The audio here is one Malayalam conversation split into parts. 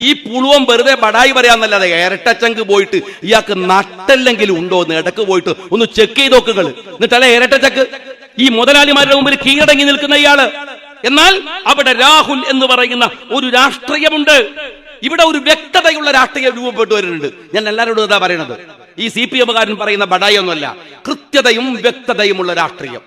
ഈ പുളുവം വെറുതെ ബടായി പറയാന്നല്ലാതെ ഇരട്ടച്ചങ്ക് പോയിട്ട് ഇയാൾക്ക് നട്ടെല്ലെങ്കിലും ഉണ്ടോ എന്ന് ഇടക്ക് പോയിട്ട് ഒന്ന് ചെക്ക് ചെയ്ത് നോക്കുകൾ. എന്നിട്ടല്ല ഇരട്ടച്ചക്ക് ഈ മുതലാളിമാരുടെ മുമ്പിൽ കീഴടങ്ങി നിൽക്കുന്ന ഇയാള്. എന്നാൽ അവിടെ രാഹുൽ എന്ന് പറയുന്ന ഒരു രാഷ്ട്രീയമുണ്ട്. ഇവിടെ ഒരു വ്യക്തതയുള്ള രാഷ്ട്രീയം രൂപപ്പെട്ടു വരുന്നുണ്ട്. ഞാൻ എല്ലാവരോടും ഇതാ പറയണത്. ഈ CPM കാരൻ പറയുന്ന ബടായി ഒന്നുമല്ല, കൃത്യതയും വ്യക്തതയുമുള്ള രാഷ്ട്രീയം.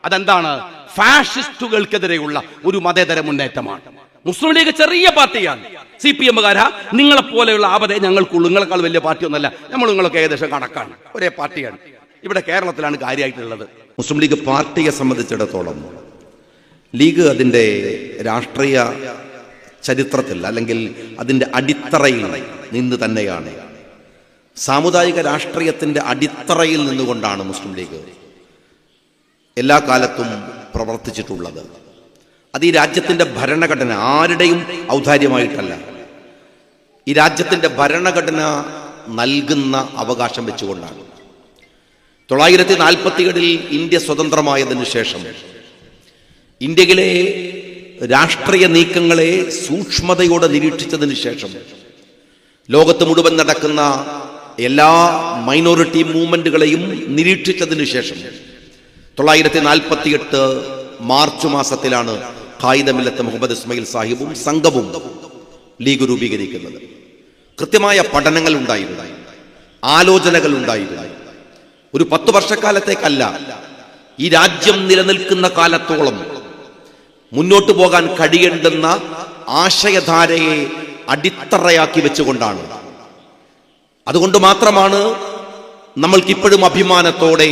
അതെന്താണ്? ഫാഷിസ്റ്റുകൾക്കെതിരെയുള്ള ഒരു മതേതര മുന്നേറ്റമാണ്. മുസ്ലിം ലീഗ് ചെറിയ പാർട്ടിയാണ്. CPM കാരാ നിങ്ങളെ പോലെയുള്ള ആപതേ ഞങ്ങൾക്കുള്ളൂ. നിങ്ങളെക്കാൾ വലിയ പാർട്ടിയൊന്നുമല്ല. നിങ്ങളൊക്കെ ഏകദേശം കണക്കാണ്, ഒരേ പാർട്ടിയാണ്. ഇവിടെ കേരളത്തിലാണ് കാര്യമായിട്ടുള്ളത്. മുസ്ലിം ലീഗ് പാർട്ടിയെ സംബന്ധിച്ചിടത്തോളം ലീഗ് അതിൻ്റെ രാഷ്ട്രീയ ചരിത്രത്തിൽ അല്ലെങ്കിൽ അതിൻ്റെ അടിത്തറയിൽ നിന്ന് തന്നെയാണ്, സാമുദായിക രാഷ്ട്രീയത്തിൻ്റെ അടിത്തറയിൽ നിന്നുകൊണ്ടാണ് മുസ്ലിം ലീഗ് എല്ലാ കാലത്തും പ്രവർത്തിച്ചിട്ടുള്ളത്. അത് ഈ രാജ്യത്തിൻ്റെ ഭരണഘടന ആരുടെയും ഔദാര്യമായിട്ടല്ല, ഈ രാജ്യത്തിൻ്റെ ഭരണഘടന നൽകുന്ന അവകാശം വെച്ചുകൊണ്ടാണ്. 1947 ഇന്ത്യ സ്വതന്ത്രമായതിനു ശേഷം ഇന്ത്യയിലെ രാഷ്ട്രീയ നീക്കങ്ങളെ സൂക്ഷ്മതയോടെ നിരീക്ഷിച്ചതിന് ശേഷം ലോകത്ത് മുഴുവൻ നടക്കുന്ന എല്ലാ മൈനോറിറ്റി മൂവ്മെന്റുകളെയും നിരീക്ഷിച്ചതിനു ശേഷം 1948 മാർച്ച് മാസത്തിലാണ് ഖായിദ മില്ലത്ത് മുഹമ്മദ് ഇസ്മായിൽ സാഹിബും സംഘവും ലീഗ് രൂപീകരിക്കുന്നത്. കൃത്യമായ പഠനങ്ങൾ ഉണ്ടായിരുന്നു, ആലോചനകൾ ഉണ്ടായിരുന്നു. ഒരു 10 വർഷക്കാലത്തേക്കല്ല, ഈ രാജ്യം നിലനിൽക്കുന്ന കാലത്തോളം മുന്നോട്ട് പോകാൻ കഴിയേണ്ടുന്ന ആശയധാരയെ അടിത്തറയാക്കി വെച്ചുകൊണ്ടാണ്. അതുകൊണ്ട് മാത്രമാണ് നമ്മൾക്കിപ്പോഴും അഭിമാനത്തോടെ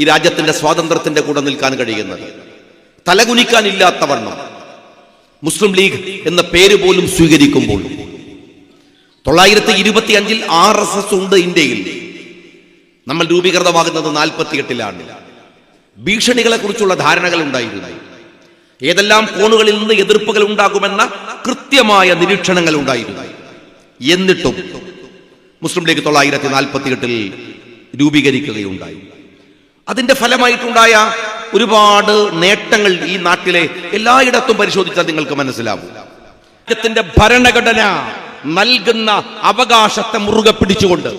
ഈ രാജ്യത്തിന്റെ സ്വാതന്ത്ര്യത്തിന്റെ കൂടെ നിൽക്കാൻ കഴിയുന്നത്. തലകുനിക്കാനില്ലാത്തവണ്ണം മുസ്ലിം ലീഗ് എന്ന പേര് പോലും സ്വീകരിക്കുമ്പോൾ 1925 RSS ഉണ്ട് ഇന്ത്യയിൽ. നമ്മൾ രൂപീകൃതമാകുന്നത് 48-ലാണ്. ഭീഷണികളെ കുറിച്ചുള്ള ധാരണകൾ ഉണ്ടായിരുന്നു. ഏതെല്ലാം കോണുകളിൽ നിന്ന് എതിർപ്പുകൾ ഉണ്ടാകുമെന്ന കൃത്യമായ നിരീക്ഷണങ്ങൾ ഉണ്ടായിരുന്നു. എന്നിട്ടും മുസ്ലിം ലീഗ് 1948 രൂപീകരിക്കുകയുണ്ടായി. അതിന്റെ ഫലമായിട്ടുണ്ടായ ഒരുപാട് നേട്ടങ്ങൾ ഈ നാട്ടിലെ എല്ലായിടത്തും പരിശോധിച്ചാൽ നിങ്ങൾക്ക് മനസ്സിലാവും. രാജ്യത്തിന്റെ ഭരണഘടന നൽകുന്ന അവകാശത്തെ മുറുകെ പിടിച്ചുകൊണ്ട്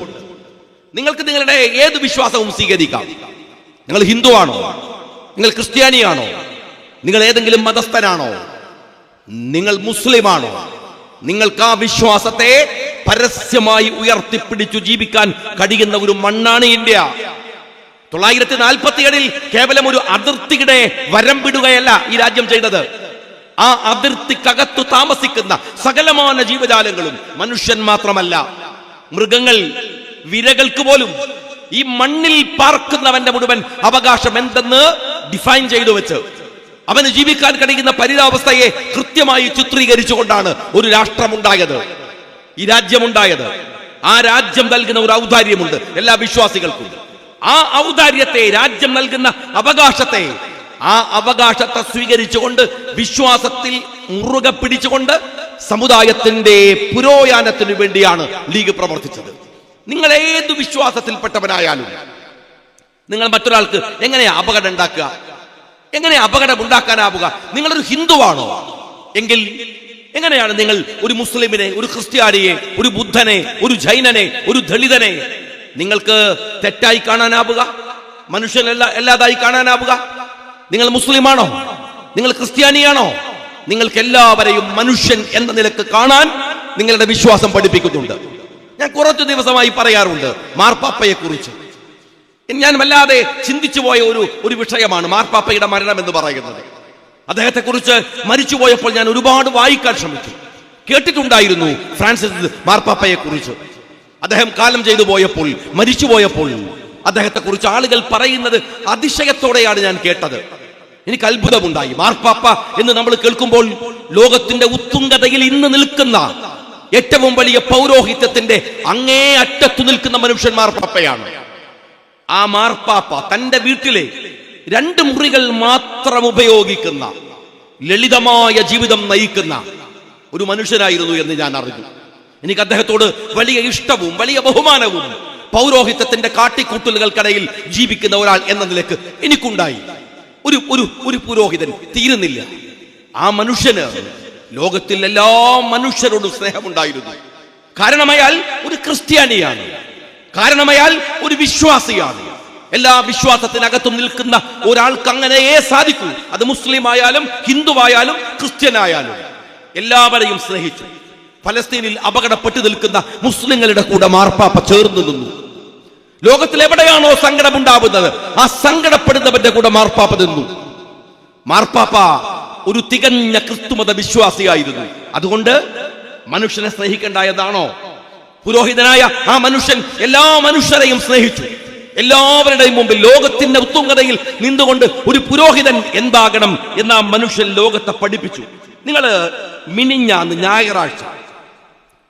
നിങ്ങൾക്ക് നിങ്ങളുടെ ഏത് വിശ്വാസവും സ്വീകരിക്കാം. നിങ്ങൾ ഹിന്ദുവാണോ, നിങ്ങൾ ക്രിസ്ത്യാനിയാണോ, നിങ്ങൾ ഏതെങ്കിലും മതസ്ഥനാണോ, നിങ്ങൾ മുസ്ലിമാണോ, നിങ്ങൾക്ക് ആ വിശ്വാസത്തെ പരസ്യമായി ഉയർത്തിപ്പിടിച്ചു ജീവിക്കാൻ കഴിയുന്ന ഒരു മണ്ണാണ് ഇന്ത്യ. 1947 കേവലം ഒരു അതിർത്തിയുടെ വരംപിടുകയല്ല ഈ രാജ്യം ചെയ്തത്. ആ അതിർത്തിക്കകത്തു താമസിക്കുന്ന സകലമാന ജീവജാലങ്ങളും, മനുഷ്യൻ മാത്രമല്ല മൃഗങ്ങൾ, വിരകൾക്ക് പോലും ഈ മണ്ണിൽ പാർക്കുന്നവന്റെ മുഴുവൻ അവകാശം എന്തെന്ന് ഡിഫൈൻ ചെയ്തു വെച്ച് അവന് ജീവിക്കാൻ കഴിയുന്ന പരിതാവസ്ഥയെ കൃത്യമായി ചിത്രീകരിച്ചുകൊണ്ടാണ് ഒരു രാഷ്ട്രമുണ്ടായത്, ഈ രാജ്യമുണ്ടായത്. ആ രാജ്യം നൽകുന്ന ഒരു ഔദാര്യമുണ്ട് എല്ലാ വിശ്വാസികൾക്കും. ആ ഔദാര്യത്തെ, രാജ്യം നൽകുന്ന അവകാശത്തെ, ആ അവകാശത്തെ സ്വീകരിച്ചുകൊണ്ട് വിശ്വാസത്തിൽ മുറുകെ പിടിച്ചുകൊണ്ട് സമുദായത്തിന്റെ പുരോഗമനത്തിനു വേണ്ടിയാണ് ലീഗ് പ്രവർത്തിച്ചത്. നിങ്ങൾ ഏത് വിശ്വാസത്തിൽപ്പെട്ടവനായാലും നിങ്ങൾ മറ്റൊരാൾക്ക് എങ്ങനെയാ അപകടം ഉണ്ടാക്കുക, എങ്ങനെയാ അപകടം ഉണ്ടാക്കാനാവുക? നിങ്ങളൊരു ഹിന്ദുവാണോ എങ്കിൽ എങ്ങനെയാണ് നിങ്ങൾ ഒരു മുസ്ലിമിനെ, ഒരു ക്രിസ്ത്യാനിയെ, ഒരു ബുദ്ധനെ, ഒരു ജൈനനെ, ഒരു ദളിതനെ നിങ്ങൾക്ക് തെറ്റായി കാണാനാവുക, മനുഷ്യനല്ലാതായി കാണാനാവുക? നിങ്ങൾ മുസ്ലിമാണോ, നിങ്ങൾ ക്രിസ്ത്യാനിയാണോ? നിങ്ങൾക്ക് എല്ലാവരെയും മനുഷ്യൻ എന്ന നിലക്ക് കാണാൻ നിങ്ങളുടെ വിശ്വാസം പഠിപ്പിക്കുന്നുണ്ട്. ഞാൻ കുറച്ചു ദിവസമായി പറയാറുണ്ട് മാർപ്പാപ്പയെ കുറിച്ച്. ഞാൻ വല്ലാതെ ചിന്തിച്ചു പോയ ഒരു വിഷയമാണ് മാർപ്പാപ്പയുടെ മരണം എന്ന് പറയുന്നത്. അദ്ദേഹത്തെ കുറിച്ച് മരിച്ചുപോയപ്പോൾ ഞാൻ ഒരുപാട് വായിക്കാൻ ശ്രമിച്ചു. കേട്ടിട്ടുണ്ടായിരുന്നു ഫ്രാൻസിസ് മാർപ്പാപ്പയെ കുറിച്ച്. അദ്ദേഹം കാലം ചെയ്തു പോയപ്പോൾ, മരിച്ചുപോയപ്പോൾ അദ്ദേഹത്തെ കുറിച്ച് ആളുകൾ പറയുന്നത് അതിശയത്തോടെയാണ് ഞാൻ കേട്ടത്. എനിക്ക് അത്ഭുതമുണ്ടായി. മാർപ്പാപ്പ എന്ന് നമ്മൾ കേൾക്കുമ്പോൾ ലോകത്തിന്റെ ഉത്തുംഗതയിൽ ഇന്ന് നിൽക്കുന്ന ഏറ്റവും വലിയ പൗരോഹിത്യത്തിന്റെ അങ്ങേ അറ്റത്തു നിൽക്കുന്ന മനുഷ്യൻ മാർപ്പാപ്പയാണ്. ആ മാർപ്പാപ്പ തന്റെ വീട്ടിലെ 2 മുറികൾ മാത്രം ഉപയോഗിക്കുന്ന ലളിതമായ ജീവിതം നയിക്കുന്ന ഒരു മനുഷ്യനായിരുന്നു എന്ന് ഞാൻ അറിഞ്ഞു. എനിക്ക് അദ്ദേഹത്തോട് വലിയ ഇഷ്ടവും വലിയ ബഹുമാനവും പൗരോഹിത്യത്തിന്റെ കാട്ടിക്കൂട്ടലുകൾക്കിടയിൽ ജീവിക്കുന്ന ഒരാൾ എന്ന നിലക്ക് എനിക്കുണ്ടായി. ഒരു പുരോഹിതൻ തീരുന്നില്ല. ആ മനുഷ്യന് ലോകത്തിൽ എല്ലാ മനുഷ്യരോടും സ്നേഹമുണ്ടായിരുന്നു. കാരണം അയാൾ ഒരു ക്രിസ്ത്യാനിയാണ്, കാരണം അയാൾ ഒരു വിശ്വാസിയാണ്. എല്ലാ വിശ്വാസത്തിനകത്തും നിൽക്കുന്ന ഒരാൾക്ക് അങ്ങനെയേ സാധിക്കൂ. അത് മുസ്ലിം ആയാലും ഹിന്ദുവായാലും ക്രിസ്ത്യനായാലും എല്ലാവരെയും സ്നേഹിച്ചു. ഫലസ്തീനിൽ അപകടപ്പെട്ടു നിൽക്കുന്ന മുസ്ലിങ്ങളുടെ കൂടെ മാർപ്പാപ്പ ചേർന്ന് നിന്നു. ലോകത്തിൽ എവിടെയാണോ സങ്കടമുണ്ടാവുന്നത് ആ സങ്കടപ്പെടുന്നവന്റെ കൂടെ മാർപ്പാപ്പ നിന്നു. മാർപ്പാപ്പ ഒരു തികഞ്ഞ ക്രിസ്തുമത വിശ്വാസിയായിരുന്നു. അതുകൊണ്ട് മനുഷ്യനെ സ്നേഹിക്കേണ്ടായതാണോ? പുരോഹിതനായ ആ മനുഷ്യൻ എല്ലാ മനുഷ്യരെയും സ്നേഹിച്ചു. എല്ലാവരുടെയും മുമ്പിൽ ലോകത്തിന്റെ ഉത്തുംഗതയിൽ നിന്നുകൊണ്ട് ഒരു പുരോഹിതൻ എന്താകണം എന്ന ആ മനുഷ്യൻ ലോകത്തെ പഠിപ്പിച്ചു. നിങ്ങൾ മിനിഞ്ഞാന്ന് ഞായറാഴ്ച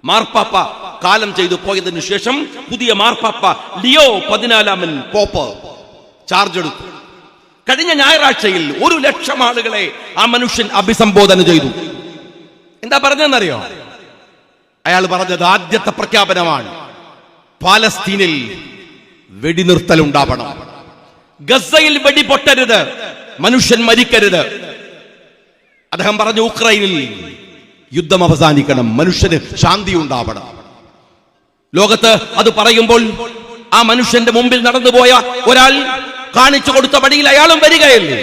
മാർപ്പാപ്പ കാലം ചെയ്തു പോയതിനു ശേഷം പുതിയ മാർപ്പാപ്പ ലിയോ 14 പോപ്പ് ചാർജ് എടുത്തു. കഴിഞ്ഞ ഞായറാഴ്ചയിൽ 100,000 ആളുകളെ ആ മനുഷ്യൻ അഭിസംബോധന ചെയ്തു. എന്താ പറഞ്ഞതെന്നറിയോ? അയാൾ പറഞ്ഞത് ആദ്യത്തെ പ്രഖ്യാപനമാണ്, പാലസ്തീനിൽ വെടിനിർത്തൽ ഉണ്ടാവണം, ഗസയിൽ വെടി പൊട്ടരുത്, മനുഷ്യൻ മരിക്കരുത്. അദ്ദേഹം പറഞ്ഞു ഉക്രൈനിൽ യുദ്ധം അവസാനിക്കണം, മനുഷ്യന് ശാന്തി ഉണ്ടാവണം. ലോകത്ത് അത് പറയുമ്പോൾ ആ മനുഷ്യന്റെ മുമ്പിൽ നടന്നുപോയ ഒരാൾ കാണിച്ചു കൊടുത്ത വഴിയിൽ അയാളും വരികയല്ലേ,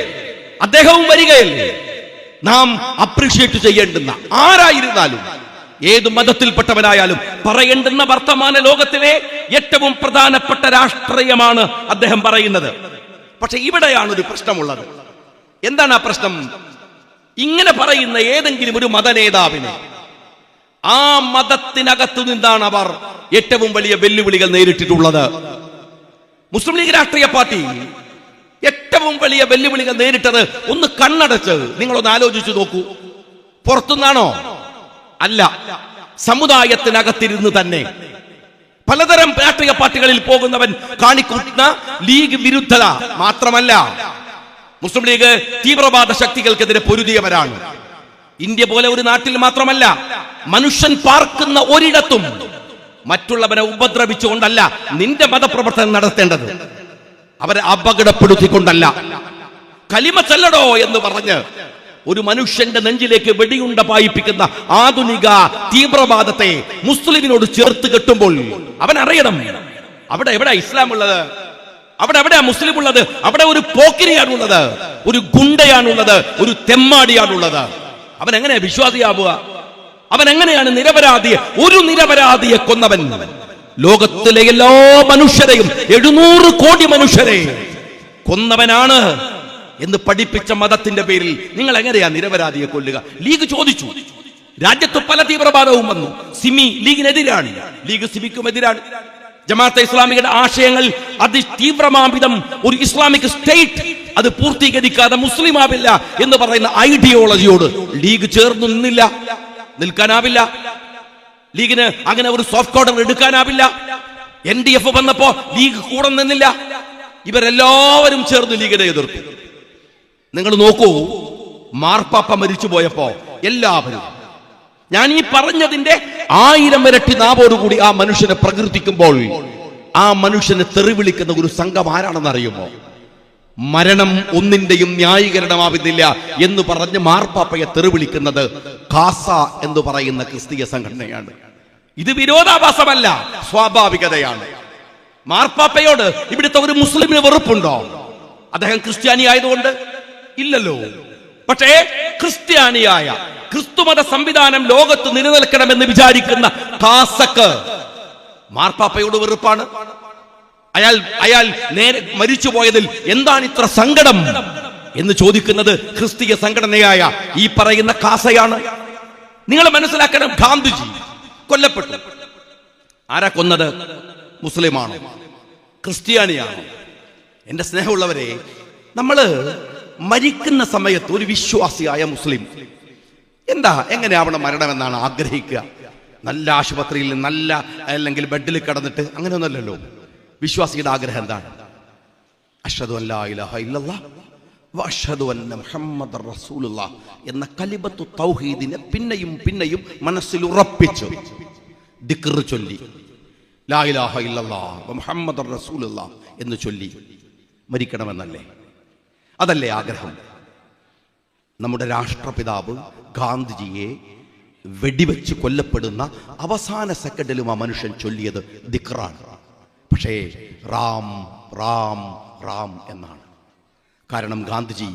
അദ്ദേഹവും വരികയല്ലേ? നാം അപ്രീഷിയേറ്റ് ചെയ്യേണ്ടുന്ന ആരായിരുന്നാലും ഏത് മതത്തിൽപ്പെട്ടവനായാലും പറയേണ്ടുന്ന വർത്തമാന ലോകത്തിലെ ഏറ്റവും പ്രധാനപ്പെട്ട രാഷ്ട്രീയമാണ് അദ്ദേഹം പറയുന്നത്. പക്ഷെ ഇവിടെയാണ് ഒരു പ്രശ്നമുള്ളത്. എന്താണ് ആ പ്രശ്നം? ഇങ്ങനെ പറയുന്ന ഏതെങ്കിലും ഒരു മതനേതാവിനെ ആ മതത്തിനകത്തു നിന്നാണ് അവർ ഏറ്റവും വലിയ വെല്ലുവിളികൾ നേരിട്ടിട്ടുള്ളത്. മുസ്ലിം ലീഗ് രാഷ്ട്രീയ പാർട്ടി ഏറ്റവും വലിയ വെല്ലുവിളികൾ നേരിട്ടത് ഒന്ന് കണ്ണടച്ച് നിങ്ങളൊന്ന് ആലോചിച്ചു നോക്കൂ. പുറത്തുനിന്നാണോ? അല്ല, സമുദായത്തിനകത്തിരുന്ന് തന്നെ. പലതരം രാഷ്ട്രീയ പാർട്ടികളിൽ പോകുന്നവൻ കാണിക്കുന്ന ലീഗ് വിരുദ്ധത മാത്രമല്ല, മുസ്ലിം ലീഗ് തീവ്രവാദ ശക്തികൾക്കെതിരെ പൊരുതിയവരാണ്. ഇന്ത്യ പോലെ ഒരു നാട്ടിൽ മാത്രമല്ല, മനുഷ്യൻ പാർക്കുന്ന ഒരിടത്തും മറ്റുള്ളവരെ ഉപദ്രവിച്ചുകൊണ്ടല്ല നിന്റെ മതപ്രവർത്തനം നടത്തേണ്ടത്, അവരെ അപകടപ്പെടുത്തിക്കൊണ്ടല്ല. കലിമ ചൊല്ലടോ എന്ന് പറഞ്ഞ് ഒരു മനുഷ്യന്റെ നെഞ്ചിലേക്ക് വെടിയുണ്ട പായിപ്പിക്കുന്ന ആധുനിക തീവ്രവാദത്തെ മുസ്ലിമിനോട് ചേർത്ത് കെട്ടുമ്പോൾ അവൻ അറിയണം അവിടെ എവിടെ ഇസ്ലാം ഉള്ളത്, അവിടെ എവിടെയാ മുസ്ലിം ഉള്ളത്? അവിടെ ഒരു പോക്കിരിയാണുള്ളത്, ഒരു ഗുണ്ടയാണുള്ളത്, ഒരു തെമ്മാടിയാണുള്ളത്. അവൻ എങ്ങനെയാ വിശ്വാസിയാവുക? അവൻ എങ്ങനെയാണ് ഒരു നിരപരാധിയെ കൊന്നവൻ ലോകത്തിലെ എല്ലാ മനുഷ്യരെയും 700 കോടി മനുഷ്യരെ കൊന്നവനാണ് എന്ന് പഠിപ്പിച്ച മതത്തിന്റെ പേരിൽ നിങ്ങൾ എങ്ങനെയാ നിരപരാധിയെ കൊല്ലുക? ലീഗ് ചോദിച്ചു. രാജ്യത്ത് പല തീവ്രവാദവും വന്നു. സിമി ലീഗിനെതിരാണ്, ലീഗ് സിമിക്കും എതിരാണ്. ജമാഅത്തെ ഇസ്ലാമിയുടെ ആശയങ്ങൾ അതിതീവ്രമാംവിധം ഒരു ഇസ്ലാമിക് സ്റ്റേറ്റ് അത് പൂർത്തീകരിക്കാതെ മുസ്ലിം ആവില്ല എന്ന് പറയുന്ന ഐഡിയോളജിയോട് ലീഗ് ചേർന്നു നിന്നില്ല, നിൽക്കാനാവില്ല. ലീഗിന് അങ്ങനെ ഒരു സോഫ്റ്റ് കോർണർ എടുക്കാനാവില്ല. NDF വന്നപ്പോ ലീഗ് കൂടെ നിന്നില്ല. ഇവരെല്ലാവരും ചേർന്ന് ലീഗിനെ എതിർത്തു. നിങ്ങൾ നോക്കൂ, മാർപ്പാപ്പ മരിച്ചു പോയപ്പോ എല്ലാവരും, ഞാൻ ഈ പറഞ്ഞതിന്റെ 1000 ഇരട്ടി നാവോടുകൂടി ആ മനുഷ്യനെ പ്രകീർത്തിക്കുമ്പോൾ ആ മനുഷ്യനെ തെറി വിളിക്കുന്ന ഒരു സംഘം ആരാണെന്ന് അറിയുമോ? മരണം ഒന്നിന്റെയും ന്യായീകരണമാവുന്നില്ല എന്ന് പറഞ്ഞ് മാർപ്പാപ്പയെ തെറി വിളിക്കുന്നത് ഖാസ എന്ന് പറയുന്ന ക്രിസ്തീയ സംഘടനയാണ്. ഇത് വിരോധാഭാസമല്ല, സ്വാഭാവികതയാണ്. മാർപ്പാപ്പയോട് ഇവിടുത്തെ ഒരു മുസ്ലിമിന് വെറുപ്പുണ്ടോ? അദ്ദേഹം ക്രിസ്ത്യാനി ആയതുകൊണ്ട്? ഇല്ലല്ലോ. പക്ഷേ ക്രിസ്ത്യാനിയായ ക്രിസ്തുമത സംവിധാനം ലോകത്ത് നിലനിൽക്കണമെന്ന് വിചാരിക്കുന്ന ഖാസക്ക് മാർപ്പാപ്പയോട് വെറുപ്പാണ്. അയാൾ നേരെ മരിച്ചു പോയതിൽ എന്താണ് ഇത്ര സങ്കടം എന്ന് ചോദിക്കുന്നത് ക്രിസ്തീയ സംഘടനയായ ഈ പറയുന്ന ഖാസയാണ്. നിങ്ങൾ മനസ്സിലാക്കണം, ഗാന്ധിജി കൊല്ലപ്പെട്ടു. ആരാ കൊന്നത്? മുസ്ലിമാണോ? ക്രിസ്ത്യാനിയാണോ? എന്റെ സ്നേഹമുള്ളവരെ, നമ്മള് മരിക്കുന്ന സമയത്ത് ഒരു വിശ്വാസിയായ മുസ്ലിം എങ്ങനെയാവണം മരണമെന്നാണ് ആഗ്രഹിക്കുക? നല്ല ആശുപത്രിയിൽ നല്ല അല്ലെങ്കിൽ ബെഡിൽ കിടന്നിട്ട് അങ്ങനെയൊന്നുമല്ലല്ലോ. വിശ്വാസിയുടെ ആഗ്രഹം എന്താണ്? അഷ്ഹദു അല്ലാ ഇലാഹ ഇല്ലല്ലാഹ് വ അഷ്ഹദു അന്ന മുഹമ്മദർ റസൂലുള്ളാഹ് എന്ന കലിമത്തു തൗഹീദിനെ പിന്നെയും പിന്നെയും മനസ്സിൽ ഉറപ്പിച്ചു ദിക്ർ ചൊല്ലി ലാ ഇലാഹ ഇല്ലല്ലാഹ് വ മുഹമ്മദർ റസൂലുള്ളാഹ് എന്ന് ചൊല്ലി മരിക്കണമെന്നല്ലേ? അതല്ലേ ആഗ്രഹം? നമ്മുടെ രാഷ്ട്രപിതാവ് ഗാന്ധിജിയെ വെടിവെച്ച് കൊല്ലപ്പെടുന്ന അവസാന സെക്കൻഡിലും ആ മനുഷ്യൻ ചൊല്ലിയത് ദിക്റാണ്. പക്ഷേ റാം റാം റാം എന്നാണ്. കാരണം ഗാന്ധിജി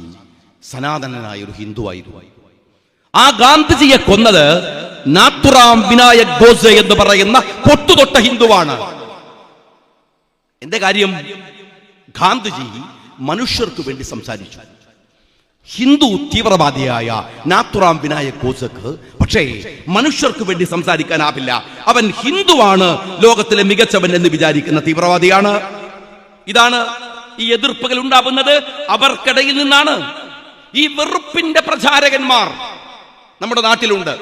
സനാതനനായ ഒരു ഹിന്ദു ആയിരുന്നു. ആ ഗാന്ധിജിയെ കൊന്നത് നാത്തുറാം വിനായക് ഗോഡ്സെ എന്ന് പറയുന്ന പൊട്ടുതൊട്ട ഹിന്ദുവാണ്. എന്റെ കാര്യം, ഗാന്ധിജി മനുഷ്യർക്ക് വേണ്ടി സംസാരിച്ചു. ഹിന്ദു തീവ്രവാദിയായ നാത്തുറാം വിനായക് ഗോഡ്സെക്ക് പക്ഷേ മനുഷ്യർക്ക് വേണ്ടി സംസാരിക്കാനാവില്ല. അവൻ ഹിന്ദുവാണ്, ലോകത്തിലെ മികച്ചവൻ എന്ന് വിചാരിക്കുന്ന തീവ്രവാദിയാണ്. ഇതാണ് ഈ എതിർപ്പുകൾ ഉണ്ടാവുന്നത് അവർക്കിടയിൽ നിന്നാണ്. ഈ വെറുപ്പിന്റെ പ്രചാരകന്മാർ നമ്മുടെ നാട്ടിലുണ്ട്.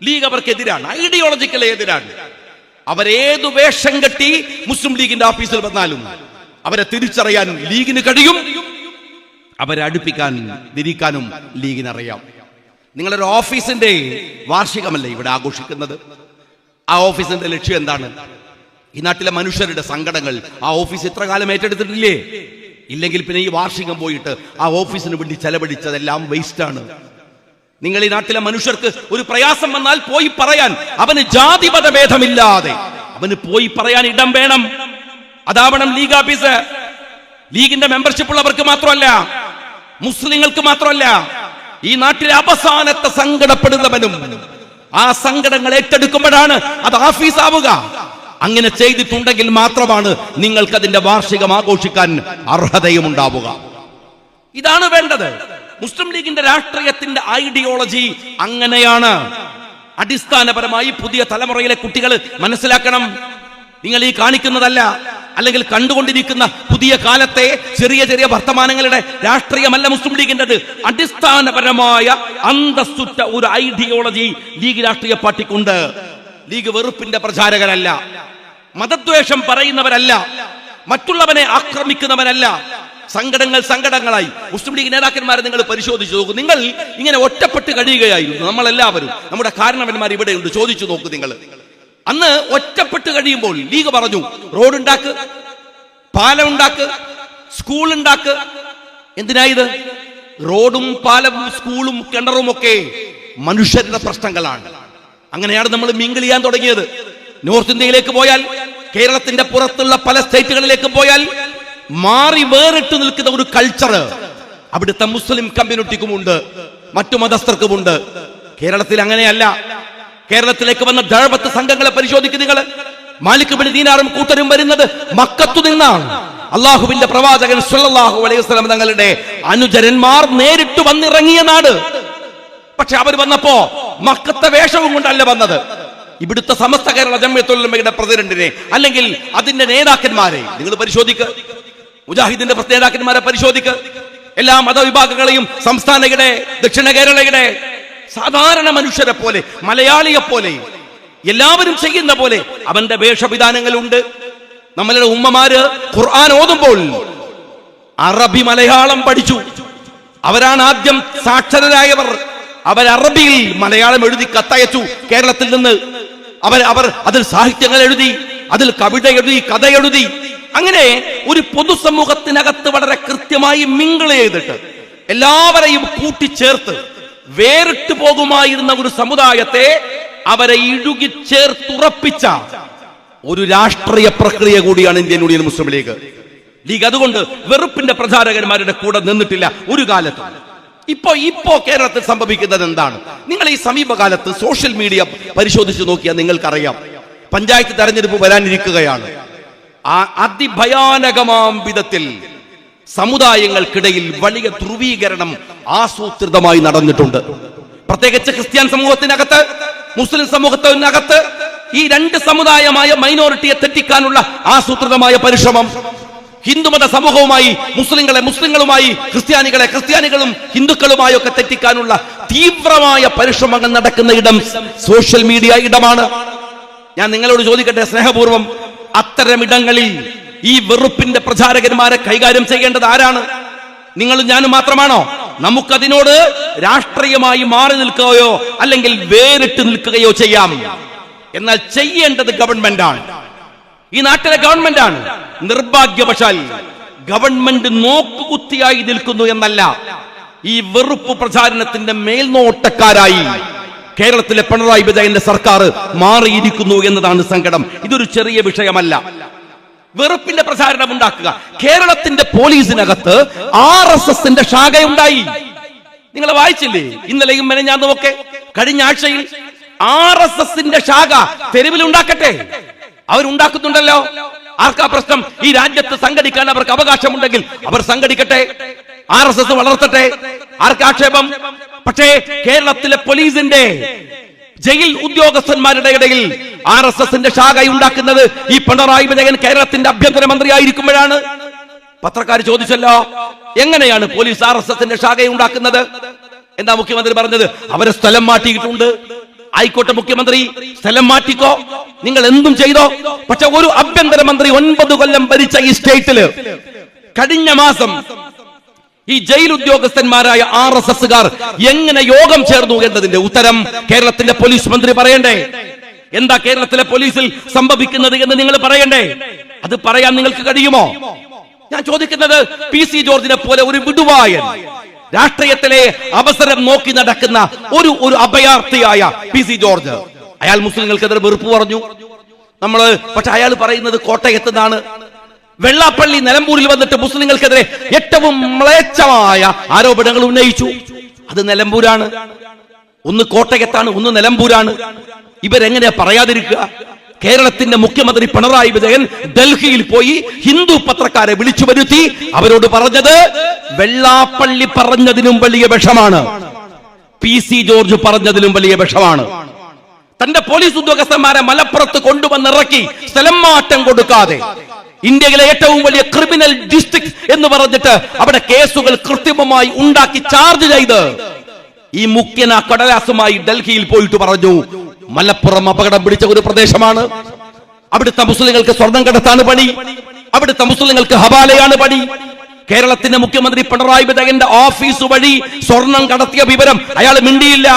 ലീഗ് അവർക്കെതിരാണ്, ഐഡിയോളജിക്കലി എതിരാണ്. അവരേതു വേഷം കെട്ടി മുസ്ലിം ലീഗിന്റെ ഓഫീസിൽ വന്നാലും അവരെ തിരിച്ചറിയാൻ ലീഗിന് കഴിയും. അവരെ അടുപ്പിക്കാൻ തിരിക്കാനും ലീഗിനറിയാം. നിങ്ങളൊരു ഓഫീസിന്റെ വാർഷികമല്ലേ ഇവിടെ ആഘോഷിക്കുന്നത്? ആ ഓഫീസിന്റെ ലക്ഷ്യം എന്താണ്? ഈ നാട്ടിലെ മനുഷ്യരുടെ സങ്കടങ്ങൾ ആ ഓഫീസ് ഇത്ര കാലം ഏറ്റെടുത്തിട്ടില്ലേ? ഇല്ലെങ്കിൽ പിന്നെ ഈ വാർഷികം പോയിട്ട് ആ ഓഫീസിന് വേണ്ടി ചെലവഴിച്ചതെല്ലാം വേസ്റ്റാണ്. നിങ്ങൾ ഈ നാട്ടിലെ മനുഷ്യർക്ക് ഒരു പ്രയാസം വന്നാൽ പോയി പറയാൻ അവന് ജാതിമത ഭേദമില്ലാതെ അവന് പോയി പറയാൻ ഇടം വേണം. അതാവണം ലീഗ് ഓഫീസ്. ലീഗിന്റെ മെമ്പർഷിപ്പ് ഉള്ളവർക്ക് മാത്രമല്ല, മുസ്ലിങ്ങൾക്ക് മാത്രമല്ല, ഈ നാട്ടിലെ അവസാനത്തെ സങ്കടപ്പെടുന്നവനും ആ സങ്കടങ്ങൾ ഏറ്റെടുക്കുമ്പോഴാണ് അത് ഓഫീസ് ആവുക. അങ്ങനെ ചെയ്തിട്ടുണ്ടെങ്കിൽ മാത്രമാണ് നിങ്ങൾക്ക് അതിന്റെ വാർഷികം ആഘോഷിക്കാൻ അർഹതയും ഉണ്ടാവുക. ഇതാണ് വേണ്ടത്. മുസ്ലിം ലീഗിന്റെ രാഷ്ട്രീയത്തിന്റെ ഐഡിയോളജി അങ്ങനെയാണ്. അടിസ്ഥാനപരമായി പുതിയ തലമുറയിലെ കുട്ടികൾ മനസ്സിലാക്കണം. നിങ്ങൾ ഈ കാണിക്കുന്നതല്ല, അല്ലെങ്കിൽ കണ്ടുകൊണ്ടിരിക്കുന്ന പുതിയ കാലത്തെ ചെറിയ ചെറിയ വർത്തമാനങ്ങളുടെ രാഷ്ട്രീയമല്ല മുസ്ലിം ലീഗിൻ്റെത്. അടിസ്ഥാനപരമായ അന്തസ്സുറ്റ ഒരു ഐഡിയോളജി ലീഗ് രാഷ്ട്രീയ പാർട്ടിക്കുണ്ട്. ലീഗ് വെറുപ്പിന്റെ പ്രചാരകരല്ല, മതദ്വേഷം പറയുന്നവരല്ല, മറ്റുള്ളവനെ ആക്രമിക്കുന്നവരല്ല. സങ്കടങ്ങളായി മുസ്ലിം ലീഗ് നേതാക്കന്മാരെ നിങ്ങൾ പരിശോധിച്ചു നോക്കൂ. നിങ്ങൾ ഇങ്ങനെ ഒറ്റപ്പെട്ട് കഴിയുകയായിരുന്നു. നമ്മളെല്ലാവരും, നമ്മുടെ കാരണവന്മാർ ഇവിടെയുണ്ട്, ചോദിച്ചു നോക്കൂ നിങ്ങൾ. അന്ന് ഒറ്റപ്പെട്ട് കഴിയുമ്പോൾ ലീഗ് പറഞ്ഞു, റോഡ് ഉണ്ടാക്ക്, പാലം ഉണ്ടാക്ക്, സ്കൂൾ ഉണ്ടാക്ക്. എന്തിനായത്? റോഡും പാലവും സ്കൂളും കിണറും ഒക്കെ മനുഷ്യരുടെ പ്രശ്നങ്ങളാണ്. അങ്ങനെയാണ് നമ്മൾ മിങ്കിൾ ചെയ്യാൻ തുടങ്ങിയത്. നോർത്ത് ഇന്ത്യയിലേക്ക് പോയാൽ, കേരളത്തിന്റെ പുറത്തുള്ള പല സ്റ്റേറ്റുകളിലേക്ക് പോയാൽ മാറി വേറിട്ട് നിൽക്കുന്ന ഒരു കൾച്ചർ അവിടുത്തെ മുസ്ലിം കമ്മ്യൂണിറ്റിക്കുമുണ്ട്, മറ്റു മതസ്ഥർക്കുമുണ്ട്. കേരളത്തിൽ അങ്ങനെയല്ല. കേരളത്തിലേക്ക് വന്ന ദഅവത്ത് സംഘങ്ങളെ പരിശോധിക്കുക നിങ്ങൾ. മാലിക് ബിൻ ദീനാറും കൂട്ടരും വരുന്നത് മക്കത്തു നിന്നാണ്. അള്ളാഹുവിന്റെ പ്രവാചകൻ സ്വല്ലല്ലാഹു അലൈഹി വസല്ലം തങ്ങളുടെ അനുചരന്മാർ നേരിട്ട് വന്നിറങ്ങിയ നാട്. പക്ഷെ അവർ വന്നപ്പോ മക്കത്തെ വേഷവും കൊണ്ടല്ല വന്നത്. ഇവിടുത്തെ സമസ്ത കേരള ജംഇയ്യത്തുൽ ഉലമയുടെ പ്രസിഡന്റിനെ അല്ലെങ്കിൽ അതിന്റെ നേതാക്കന്മാരെ നിങ്ങൾ പരിശോധിക്കുക. മുജാഹിദിന്റെ നേതാക്കന്മാരെ പരിശോധിക്കുക. എല്ലാ മതവിഭാഗങ്ങളെയും സംസ്ഥാനയുടെ, ദക്ഷിണ കേരളയുടെ സാധാരണ മനുഷ്യരെ പോലെ, മലയാളിയെ പോലെ, എല്ലാവരും ചെയ്യുന്ന പോലെ അവന്റെ വേഷവിധാനങ്ങളുണ്ട്. നമ്മളുടെ ഉമ്മമാര് ഖുർആൻ ഓതുമ്പോൾ അറബി മലയാളം പഠിച്ചു. അവരാണ് ആദ്യം സാക്ഷരരായവർ. അവർ അറബിയിൽ മലയാളം എഴുതി കത്തയച്ചു കേരളത്തിൽ നിന്ന്. അവർ അതിൽ സാഹിത്യങ്ങൾ എഴുതി, അതിൽ കവിത എഴുതി, കഥ എഴുതി. അങ്ങനെ ഒരു പൊതുസമൂഹത്തിനകത്ത് വളരെ കൃത്യമായി മിങ്കിൾ ചെയ്തിട്ട് എല്ലാവരെയും കൂട്ടിച്ചേർത്ത് വേറിട്ട് പോകുമായിരുന്ന ഒരു സമുദായത്തെ അവരെ ഇഴുകി ചേർത്തുറപ്പിച്ച ഒരു രാഷ്ട്രീയ പ്രക്രിയ കൂടിയാണ് ഇന്ത്യൻ യൂണിയൻ മുസ്ലിം ലീഗ്. ലീഗ് അതുകൊണ്ട് വെറുപ്പിന്റെ പ്രചാരകന്മാരുടെ കൂടെ നിന്നിട്ടില്ല ഒരു കാലത്ത്. ഇപ്പോ കേരളത്തിൽ സംഭവിക്കുന്നത് എന്താണ്? നിങ്ങൾ ഈ സമീപകാലത്ത് സോഷ്യൽ മീഡിയ പരിശോധിച്ചു നോക്കിയാൽ നിങ്ങൾക്കറിയാം. പഞ്ചായത്ത് തെരഞ്ഞെടുപ്പ് വരാനിരിക്കുകയാണ്. ആ അതിഭയാനകമാം വിധത്തിൽ സമുദായങ്ങൾക്കിടയിൽ വലിയ ധ്രുവീകരണം ആസൂത്രിതമായി നടന്നിട്ടുണ്ട്. പ്രത്യേകിച്ച് ക്രിസ്ത്യൻ സമൂഹത്തിനകത്ത്, മുസ്ലിം സമൂഹത്തിനകത്ത് ഈ രണ്ട് സമുദായമായ മൈനോറിറ്റിയെ തെറ്റിക്കാനുള്ള ആസൂത്രിതമായ പരിശ്രമം. ഹിന്ദുമത സമൂഹവുമായി മുസ്ലിങ്ങളുമായി, ക്രിസ്ത്യാനികളും ഹിന്ദുക്കളുമായി ഒക്കെ തെറ്റിക്കാനുള്ള തീവ്രമായ പരിശ്രമങ്ങൾ നടക്കുന്ന ഇടം സോഷ്യൽ മീഡിയ ഇടമാണ്. ഞാൻ നിങ്ങളോട് ചോദിക്കട്ടെ സ്നേഹപൂർവ്വം, അത്തരം ഇടങ്ങളിൽ ഈ വെറുപ്പിന്റെ പ്രചാരകന്മാരെ കൈകാര്യം ചെയ്യേണ്ടത് ആരാണ്? നിങ്ങളും ഞാനും മാത്രമാണോ? നമുക്കതിനോട് രാഷ്ട്രീയമായി മാറി നിൽക്കുകയോ അല്ലെങ്കിൽ വേറിട്ട് നിൽക്കുകയോ ചെയ്യാം. എന്നാൽ ചെയ്യേണ്ടത് ഗവൺമെന്റാണ്, ഈ നാട്ടിലെ ഗവൺമെന്റാണ്. നിർഭാഗ്യവശാൽ ഗവൺമെന്റ് നോക്കുകുത്തിയായി നിൽക്കുന്നു എന്നല്ല, ഈ വെറുപ്പ് പ്രചാരണത്തിന്റെ മേൽനോട്ടക്കാരായി കേരളത്തിലെ പിണറായി വിജയന്റെ സർക്കാർ മാറിയിരിക്കുന്നു എന്നതാണ് സങ്കടം. ഇതൊരു ചെറിയ വിഷയമല്ല. വെറുപ്പിന്റെ പ്രചാരണം ഉണ്ടാക്കുക. കേരളത്തിന്റെ പോലീസിനകത്ത് RSSന്റെ ശാഖയുണ്ടായി. നിങ്ങൾ വായിച്ചില്ലേ ഇന്നലെയും മെനഞ്ഞാന്നുമൊക്കെ? കഴിഞ്ഞ ആഴ്ചയിൽ RSSന്റെ ശാഖ തെരുവിലുണ്ടാക്കട്ടെ. അവരുണ്ടാക്കുന്നുണ്ടല്ലോ. ആർക്കാ പ്രശ്നം? ഈ രാജ്യത്ത് സംഘടിക്കാൻ അവർക്ക് അവകാശമുണ്ടെങ്കിൽ അവർ സംഘടിക്കട്ടെ, RSS വളർത്തട്ടെ. ആർക്കാക്ഷേപം? പക്ഷേ കേരളത്തിലെ പോലീസിന്റെ ജയിൽ ഉദ്യോഗസ്ഥന്മാരുടെ ഇടയിൽ RSSന്റെ ശാഖ ഉണ്ടാക്കുന്നത് ഈ പിണറായി വിജയൻ കേരളത്തിന്റെ ആഭ്യന്തരമന്ത്രി ആയിരിക്കുമ്പോഴാണ്. പത്രക്കാർ ചോദിച്ചല്ലോ, എങ്ങനെയാണ് പോലീസ് RSSന്റെ ശാഖ ഉണ്ടാക്കുന്നത്? എന്താ മുഖ്യമന്ത്രി പറഞ്ഞത്? അവരെ സ്ഥലം മാറ്റിയിട്ടുണ്ട്. ആയിക്കോട്ടെ മുഖ്യമന്ത്രി, സ്ഥലം മാറ്റിക്കോ, നിങ്ങൾ എന്തും ചെയ്തോ. പക്ഷെ ഒരു ആഭ്യന്തരമന്ത്രി 9 കൊല്ലം ഭരിച്ച ഈ സ്റ്റേറ്റില് കഴിഞ്ഞ മാസം ഈ ജയിൽ ഉദ്യോഗസ്ഥന്മാരായ RSSകാർ എങ്ങനെ യോഗം ചേർന്നു എന്നതിന്റെ ഉത്തരം കേരളത്തിന്റെ പോലീസ് മന്ത്രി പറയണ്ടേ? എന്താ കേരളത്തിലെ പോലീസിൽ സംഭവിക്കുന്നത് എന്ന് നിങ്ങൾ പറയണ്ടേ? അത് പറയാൻ നിങ്ങൾക്ക് കഴിയുമോ? ഞാൻ ചോദിക്കുന്നത്, PC ജോർജിനെ പോലെ ഒരു വിടുവായൻ, രാഷ്ട്രീയത്തിലെ അവസരം നോക്കി നടക്കുന്ന ഒരു അഭയാർത്ഥിയായ PC ജോർജ്, അയാൾ മുസ്ലിങ്ങൾക്കെതിരെ വെറുപ്പ് പറഞ്ഞു. പക്ഷെ അയാൾ പറയുന്നത് കോട്ടയത്ത് നിന്നാണ്. വെള്ളാപ്പള്ളി നിലമ്പൂരിൽ വന്നിട്ട് മുസ്ലിങ്ങൾക്കെതിരെ ഏറ്റവും മ്ലേച്ഛമായ ആരോപണങ്ങൾ ഉന്നയിച്ചു. അത് നിലമ്പൂരാണ്. ഒന്ന് കോട്ടയത്താണ്, ഒന്ന് നിലമ്പൂരാണ്. ഇവരെങ്ങനെയാ പറയാതിരിക്കുക? കേരളത്തിന്റെ മുഖ്യമന്ത്രി പിണറായി വിജയൻ ഡൽഹിയിൽ പോയി ഹിന്ദു പത്രക്കാരെ വിളിച്ചു വരുത്തി അവരോട് പറഞ്ഞത് വെള്ളാപ്പള്ളി പറഞ്ഞതിനും വലിയ വിഷമാണ്, PC ജോർജ് പറഞ്ഞതിലും വലിയ വിഷമാണ്. തന്റെ പോലീസ് ഉദ്യോഗസ്ഥന്മാരെ മലപ്പുറത്ത് കൊണ്ടുവന്നിറക്കി സ്ഥലം മാറ്റം കൊടുക്കാതെ ഇന്ത്യയിലെ ഏറ്റവും വലിയ ക്രിമിനൽ ഡിസ്ട്രിക്ട് എന്ന് പറഞ്ഞിട്ട് അവിടെ കേസുകൾ കൃത്രിമമായി ഉണ്ടാക്കി ചാർജ് ചെയ്ത് ഈ മുഖ്യന കടലാസുമായി ഡൽഹിയിൽ പോയിട്ട് പറഞ്ഞു, മലപ്പുറം അപകടം പിടിച്ച ഒരു പ്രദേശമാണ്, അവിടുത്തെ മുസ്ലിങ്ങൾക്ക് സ്വർണം കടത്താണ് പണി, അവിടുത്തെ മുസ്ലിങ്ങൾക്ക് ഹവാലയാണ് പണി. കേരളത്തിന്റെ മുഖ്യമന്ത്രി പിണറായി വിജയന്റെ ഓഫീസ് വഴി സ്വർണം കടത്തിയ വിവരം അയാൾ മിണ്ടിയില്ല.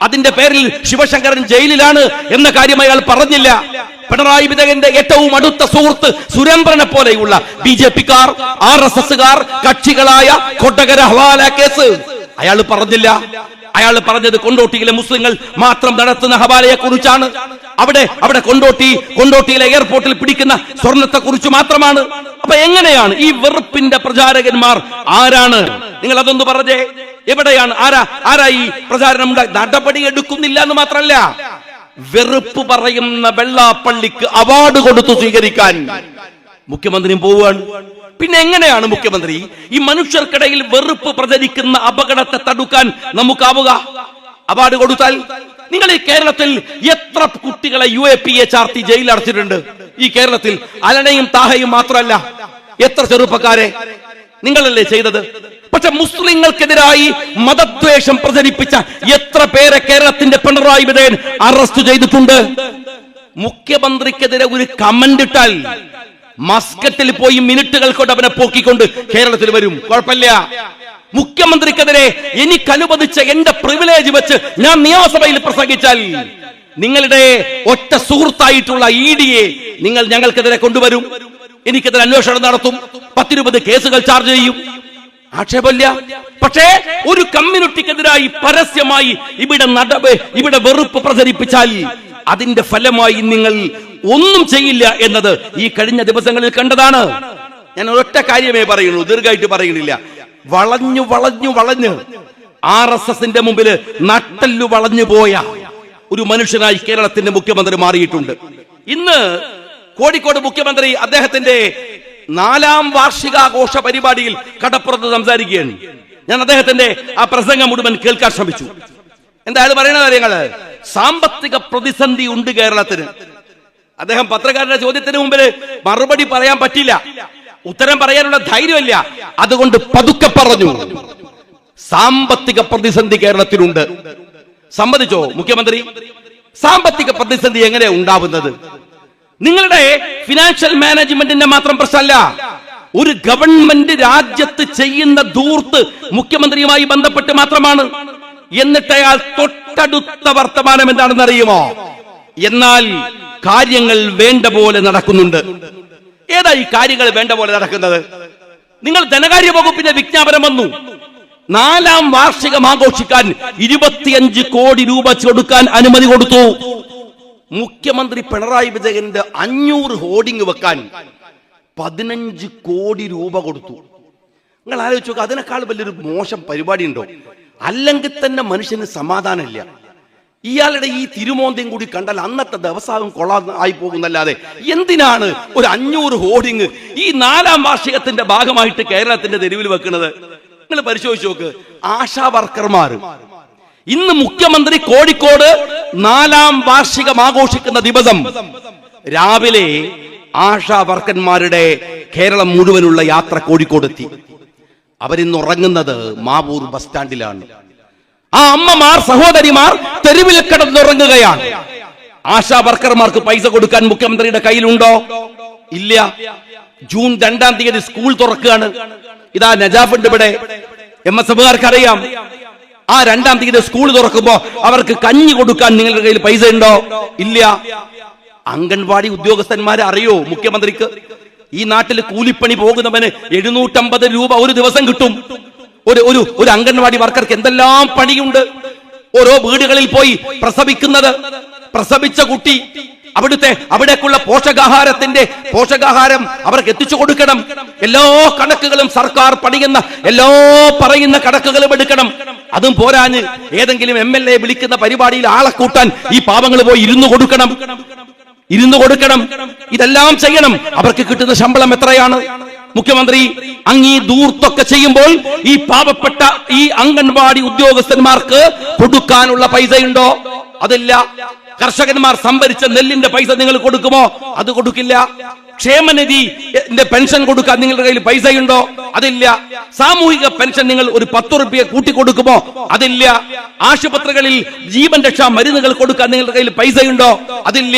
അതിന്റെ പേരിൽ ശിവശങ്കരൻ ജയിലിലാണ് എന്ന കാര്യം അയാൾ പറഞ്ഞില്ല. പിണറായി വിജയന്റെ ഏറ്റവും അടുത്ത സുഹൃത്ത് സുരേന്ദ്രനെ പോലെയുള്ള BJPക്കാർ, RSSകാർ കക്ഷികളായ കൊടകര ഹവാല കേസ് അയാൾ പറഞ്ഞില്ല. അയാൾ പറഞ്ഞത് കൊണ്ടോട്ടിയിലെ മുസ്ലിങ്ങൾ മാത്രം നടത്തുന്ന ഹവാലയെ കുറിച്ചാണ്. അവിടെ കൊണ്ടോട്ടിയിലെ എയർപോർട്ടിൽ പിടിക്കുന്ന സ്വർണത്തെ കുറിച്ച് മാത്രമാണ്. അപ്പൊ എങ്ങനെയാണ് ഈ വെറുപ്പിന്റെ പ്രചാരകന്മാർ ആരാണ്? നിങ്ങൾ അതൊന്ന് പറഞ്ഞേ. എവിടെയാണ്? ആരാ ഈ പ്രചാരണം നടപടി എടുക്കുന്നില്ല എന്ന് മാത്രമല്ല, വെറുപ്പ് പറയുന്ന വെള്ളാപ്പള്ളിക്ക് അവാർഡ് കൊടുത്തു സ്വീകരിക്കാൻ മുഖ്യമന്ത്രിയും പോവുകയാണ്. പിന്നെ എങ്ങനെയാണ് മുഖ്യമന്ത്രി ഈ മനുഷ്യർക്കിടയിൽ വെറുപ്പ് പ്രചരിക്കുന്ന അപകടത്തെ തടുക്കാൻ നമുക്കാവുക? അവാർഡ് കൊടുത്താൽ? നിങ്ങൾ ഈ കേരളത്തിൽ എത്ര കുട്ടികളെ UAPA ചാർത്തി ജയിലിൽ അടച്ചിട്ടുണ്ട്? ഈ കേരളത്തിൽ അലനയും താഹയും മാത്രമല്ല, എത്ര ചെറുപ്പക്കാരെ നിങ്ങളല്ലേ ചെയ്തത്? പക്ഷെ മുസ്ലിങ്ങൾക്കെതിരായി മതദ്വേഷം പ്രചരിപ്പിച്ച എത്ര പേരെ കേരളത്തിന്റെ പിണറായി വിജയൻ അറസ്റ്റ് ചെയ്തിട്ടുണ്ട്? മുഖ്യമന്ത്രിക്കെതിരെ ഒരു കമന്റ് ഇട്ടാൽ മസ്കറ്റിൽ പോയി മിനിറ്റുകൾ കൊണ്ട് അവനെ പോക്കിക്കൊണ്ട് കേരളത്തിൽ വരും, കുഴപ്പമില്ല. മുഖ്യമന്ത്രിക്കെതിരെ എനിക്ക് അനുവദിച്ച എന്റെ പ്രിവിലേജ് വെച്ച് ഞാൻ നിയമസഭയിൽ പ്രസംഗിച്ചാൽ നിങ്ങളുടെ ഒറ്റ സുഹൃത്തായിട്ടുള്ള EDയെ നിങ്ങൾ ഞങ്ങൾക്കെതിരെ കൊണ്ടുവരും, എനിക്കെതിരെ അന്വേഷണം നടത്തും, 10-20 കേസുകൾ ചാർജ് ചെയ്യും, ആക്ഷേപമില്ല. പക്ഷേ ഒരു കമ്മ്യൂണിറ്റിക്കെതിരായി പരസ്യമായി ഇവിടെ വെറുപ്പ് പ്രചരിപ്പിച്ചാൽ അതിന്റെ ഫലമായി നിങ്ങൾ ഒന്നും ചെയ്യില്ല എന്നത് ഈ കഴിഞ്ഞ ദിവസങ്ങളിൽ കണ്ടതാണ്. ഞാൻ ഒരൊറ്റ കാര്യമേ പറയുള്ളൂ, ദീർഘമായിട്ട് പറയുന്നില്ല. വളഞ്ഞു RSSന്റെ മുമ്പിൽ നട്ടല്ലു വളഞ്ഞു പോയ ഒരു മനുഷ്യനായി കേരളത്തിന്റെ മുഖ്യമന്ത്രി മാറിയിട്ടുണ്ട്. ഇന്ന് കോഴിക്കോട് മുഖ്യമന്ത്രി അദ്ദേഹത്തിന്റെ 4ാം വാർഷികാഘോഷ പരിപാടിയിൽ കടപ്പുറത്ത് സംസാരിക്കുകയാണ്. ഞാൻ അദ്ദേഹത്തിന്റെ ആ പ്രസംഗം മുഴുവൻ കേൾക്കാൻ ശ്രമിച്ചു. എന്തായാലും പറയുന്ന കാര്യങ്ങള്, സാമ്പത്തിക പ്രതിസന്ധി ഉണ്ട് കേരളത്തിന്. അദ്ദേഹം പത്രക്കാരുടെ ചോദ്യത്തിന് മുമ്പിൽ മറുപടി പറയാൻ പറ്റില്ല, ഉത്തരം പറയാനുള്ള ധൈര്യമില്ല. അതുകൊണ്ട് പതുക്കെ പറഞ്ഞു, സാമ്പത്തിക പ്രതിസന്ധി കേരളത്തിലുണ്ട്. സമ്മതിച്ചോ മുഖ്യമന്ത്രി? സാമ്പത്തിക പ്രതിസന്ധി എങ്ങനെ ഉണ്ടാവുന്നത്? നിങ്ങളുടെ ഫിനാൻഷ്യൽ മാനേജ്മെന്റിന്റെ മാത്രം പ്രശ്നമല്ല, ഒരു ഗവൺമെന്റ് രാജ്യത്ത് ചെയ്യുന്ന ധൂർത്ത് മുഖ്യമന്ത്രിയുമായി ബന്ധപ്പെട്ട് മാത്രമാണ്. എന്നിട്ട് അയാൾ തൊട്ടടുത്ത വർത്തമാനം എന്താണെന്ന് അറിയുമോ? എന്നാൽ കാര്യങ്ങൾ വേണ്ട പോലെ നടക്കുന്നുണ്ട്. ഏതാ ഈ കാര്യങ്ങൾ വേണ്ട പോലെ നടക്കുന്നത്? നിങ്ങൾ ധനകാര്യ വകുപ്പിന്റെ വിജ്ഞാപനം വന്നു, 4ാം വാർഷികം ആഘോഷിക്കാൻ 25 കോടി രൂപ കൊടുക്കാൻ അനുമതി കൊടുത്തു. മുഖ്യമന്ത്രി പിണറായി വിജയന്റെ 500 ഹോർഡിംഗ് വെക്കാൻ 15 കോടി രൂപ കൊടുത്തു. നിങ്ങൾ ആലോചിച്ച് നോക്കുക, അതിനേക്കാൾ വലിയൊരു മോശം പരിപാടി ഉണ്ടോ? അല്ലെങ്കിൽ തന്നെ മനുഷ്യന് സമാധാനമില്ല. ഇയാളുടെ ഈ തിരുമോന്തയും കൂടി കണ്ടാൽ അന്നത്തെ ദിവസം കൊള്ളായി പോകുന്നല്ലാതെ എന്തിനാണ് ഒരു 500 ഹോർഡിംഗ് ഈ 4ാം വാർഷികത്തിന്റെ ഭാഗമായിട്ട് കേരളത്തിന്റെ തെരുവിൽ വെക്കുന്നത്? നിങ്ങൾ പരിശോധിച്ച് നോക്ക്. ആശാ വർക്കർമാർ ഇന്ന് മുഖ്യമന്ത്രി കോഴിക്കോട് 4ാം വാർഷികം ആഘോഷിക്കുന്ന ദിവസം രാവിലെ ആശാ വർക്കർമാരുടെ കേരളം മുഴുവനുള്ള യാത്ര കോഴിക്കോടെത്തി. അവരിന്ന് ഉറങ്ങുന്നത് മാവൂർ ബസ് സ്റ്റാൻഡിലാണ്. ആ അമ്മമാർ, സഹോദരിമാർ തെരുവിൽ കിടന്നുറങ്ങുകയാണ്. ആശാ വർക്കർമാർക്ക് പൈസ കൊടുക്കാൻ മുഖ്യമന്ത്രിയുടെ കയ്യിലുണ്ടോ? ഇല്ല. ജൂൺ 2-ാം തീയതി സ്കൂൾ തുറക്കുകയാണ്. ഇതാ നജാഫ് ഉണ്ട് ഇവിടെ, MSFകാർക്ക് അറിയാം. ആ 2-ാം തീയതി സ്കൂൾ തുറക്കുമ്പോ അവർക്ക് കഞ്ഞി കൊടുക്കാൻ നിങ്ങളുടെ കയ്യിൽ പൈസ ഉണ്ടോ? ഇല്ല. അംഗൻവാടി ഉദ്യോഗസ്ഥന്മാരെ അറിയോ മുഖ്യമന്ത്രിക്ക്? ഈ നാട്ടിൽ കൂലിപ്പണി പോകുന്നവന് 750 രൂപ ഒരു ദിവസം കിട്ടും. ഒരു അംഗൻവാടി വർക്കർക്ക് എന്തെല്ലാം പണിയുണ്ട്. ഓരോ വീടുകളിൽ പോയി പ്രസവിച്ച കുട്ടി അവിടേക്കുള്ള പോഷകാഹാരം അവർക്ക് എത്തിച്ചു കൊടുക്കണം. എല്ലാ കണക്കുകളും സർക്കാർ പറയുന്ന കണക്കുകളും എടുക്കണം. അതും പോരാഞ്ഞ് ഏതെങ്കിലും MLA വിളിക്കുന്ന പരിപാടിയിൽ ആളെ കൂട്ടാൻ ഈ പാവങ്ങൾ പോയി ഇരുന്നു കൊടുക്കണം. ഇതെല്ലാം ചെയ്യണം. അവർക്ക് കിട്ടുന്ന ശമ്പളം എത്രയാണ്? മുഖ്യമന്ത്രി അങ്ങീ ദൂർത്തൊക്കെ ചെയ്യുമ്പോൾ ഈ പാവപ്പെട്ട ഈ അംഗൻവാടി ഉദ്യോഗസ്ഥന്മാർക്ക് കൊടുക്കാനുള്ള പൈസയുണ്ടോ? അതില്ല. കർഷകന്മാർ സംഭരിച്ച നെല്ലിന്റെ പൈസ നിങ്ങൾ കൊടുക്കുമോ? അത് കൊടുക്കില്ല. ക്ഷേമനിധി പെൻഷൻ കൊടുക്കാൻ നിങ്ങളുടെ കയ്യിൽ പൈസയുണ്ടോ? അതില്ല. സാമൂഹിക പെൻഷൻ നിങ്ങൾ ഒരു 10 രൂപയെ കൂട്ടിക്കൊടുക്കുമോ? അതില്ല. ആശുപത്രികളിൽ ജീവൻ രക്ഷാ മരുന്നുകൾ കൊടുക്കാൻ നിങ്ങളുടെ കയ്യിൽ പൈസയുണ്ടോ? അതില്ല.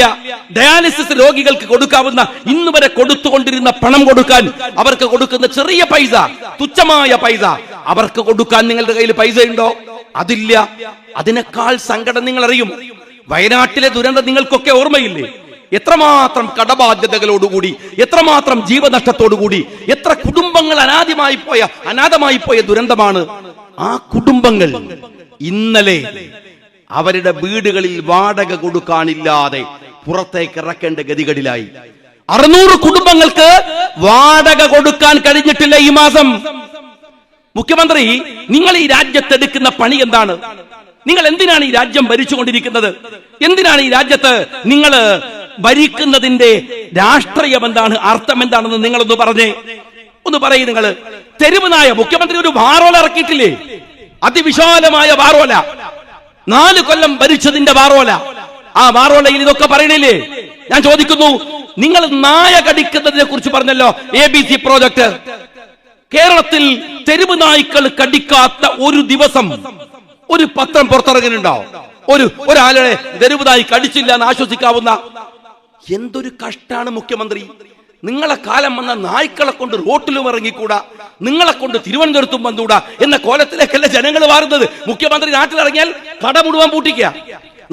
ഡയാലിസിസ് രോഗികൾക്ക് കൊടുക്കാവുന്ന ഇന്ന് വരെ കൊടുത്തുകൊണ്ടിരുന്ന പണം കൊടുക്കാൻ അവർക്ക് കൊടുക്കുന്ന ചെറിയ പൈസ, തുച്ഛമായ പൈസ അവർക്ക് കൊടുക്കാൻ നിങ്ങളുടെ കയ്യിൽ പൈസയുണ്ടോ? അതില്ല. അതിനേക്കാൾ സങ്കടം നിങ്ങൾ അറിയും. വയനാട്ടിലെ ദുരന്തം നിങ്ങൾക്കൊക്കെ ഓർമ്മയില്ലേ? എത്രമാത്രം കടബാധ്യതകളോടുകൂടി, എത്രമാത്രം ജീവനഷ്ടത്തോടുകൂടി, എത്ര കുടുംബങ്ങൾ അനാഥമായി പോയ ദുരന്തമാണ്. ആ കുടുംബങ്ങൾ ഇന്നലെ അവരുടെ വീടുകളിൽ വാടക കൊടുക്കാനില്ലാതെ പുറത്തേക്ക് ഇറക്കേണ്ട ഗതികളിലായി. 600 കുടുംബങ്ങൾക്ക് വാടക കൊടുക്കാൻ കഴിഞ്ഞിട്ടില്ല ഈ മാസം. മുഖ്യമന്ത്രി, നിങ്ങൾ ഈ രാജ്യത്തെടുക്കുന്ന പണി എന്താണ്? നിങ്ങൾ എന്തിനാണ് ഈ രാജ്യം ഭരിച്ചുകൊണ്ടിരിക്കുന്നത്? എന്തിനാണ് ഈ രാജ്യത്ത് നിങ്ങൾ ഭരിക്കുന്നതിന്റെ രാഷ്ട്രീയം എന്താണ്, അർത്ഥം എന്താണെന്ന് നിങ്ങളൊന്ന് പറയും. നിങ്ങൾ തെരുവ് നായ മുഖ്യമന്ത്രി ഒരു വാറോല ഇറക്കിയിട്ടില്ലേ? അതിവിശാലമായ വാറോല, 4 കൊല്ലം ഭരിച്ചതിന്റെ വാറോല. ആ വാറോലയിൽ ഇതൊക്കെ പറയണില്ലേ? ഞാൻ ചോദിക്കുന്നു, നിങ്ങൾ നായ കടിക്കുന്നതിനെ കുറിച്ച് പറഞ്ഞല്ലോ, ABC പ്രോജക്ട്. കേരളത്തിൽ തെരുവ് നായ്ക്കൾ കടിക്കാത്ത ഒരു ദിവസം ഒരു പത്രം പുറത്തിറങ്ങുന്നുണ്ടോ? ഒരാളെ തെരുവ് നായി കടിച്ചില്ല എന്ന് ആശ്വസിക്കാവുന്ന എന്തൊരു കഷ്ടാണ് മുഖ്യമന്ത്രി. നിങ്ങളെ കാലം വന്ന നായ്ക്കളെ കൊണ്ട് റോട്ടിലും ഇറങ്ങിക്കൂടാ, നിങ്ങളെ കൊണ്ട് തിരുവനന്തപുരത്തും വന്നുകൂടാ എന്ന കോലത്തിലേക്കല്ല ജനങ്ങൾ മാറുന്നത്. മുഖ്യമന്ത്രി നാട്ടിലിറങ്ങിയാൽ കട മുഴുവൻ പൂട്ടിക്കുക,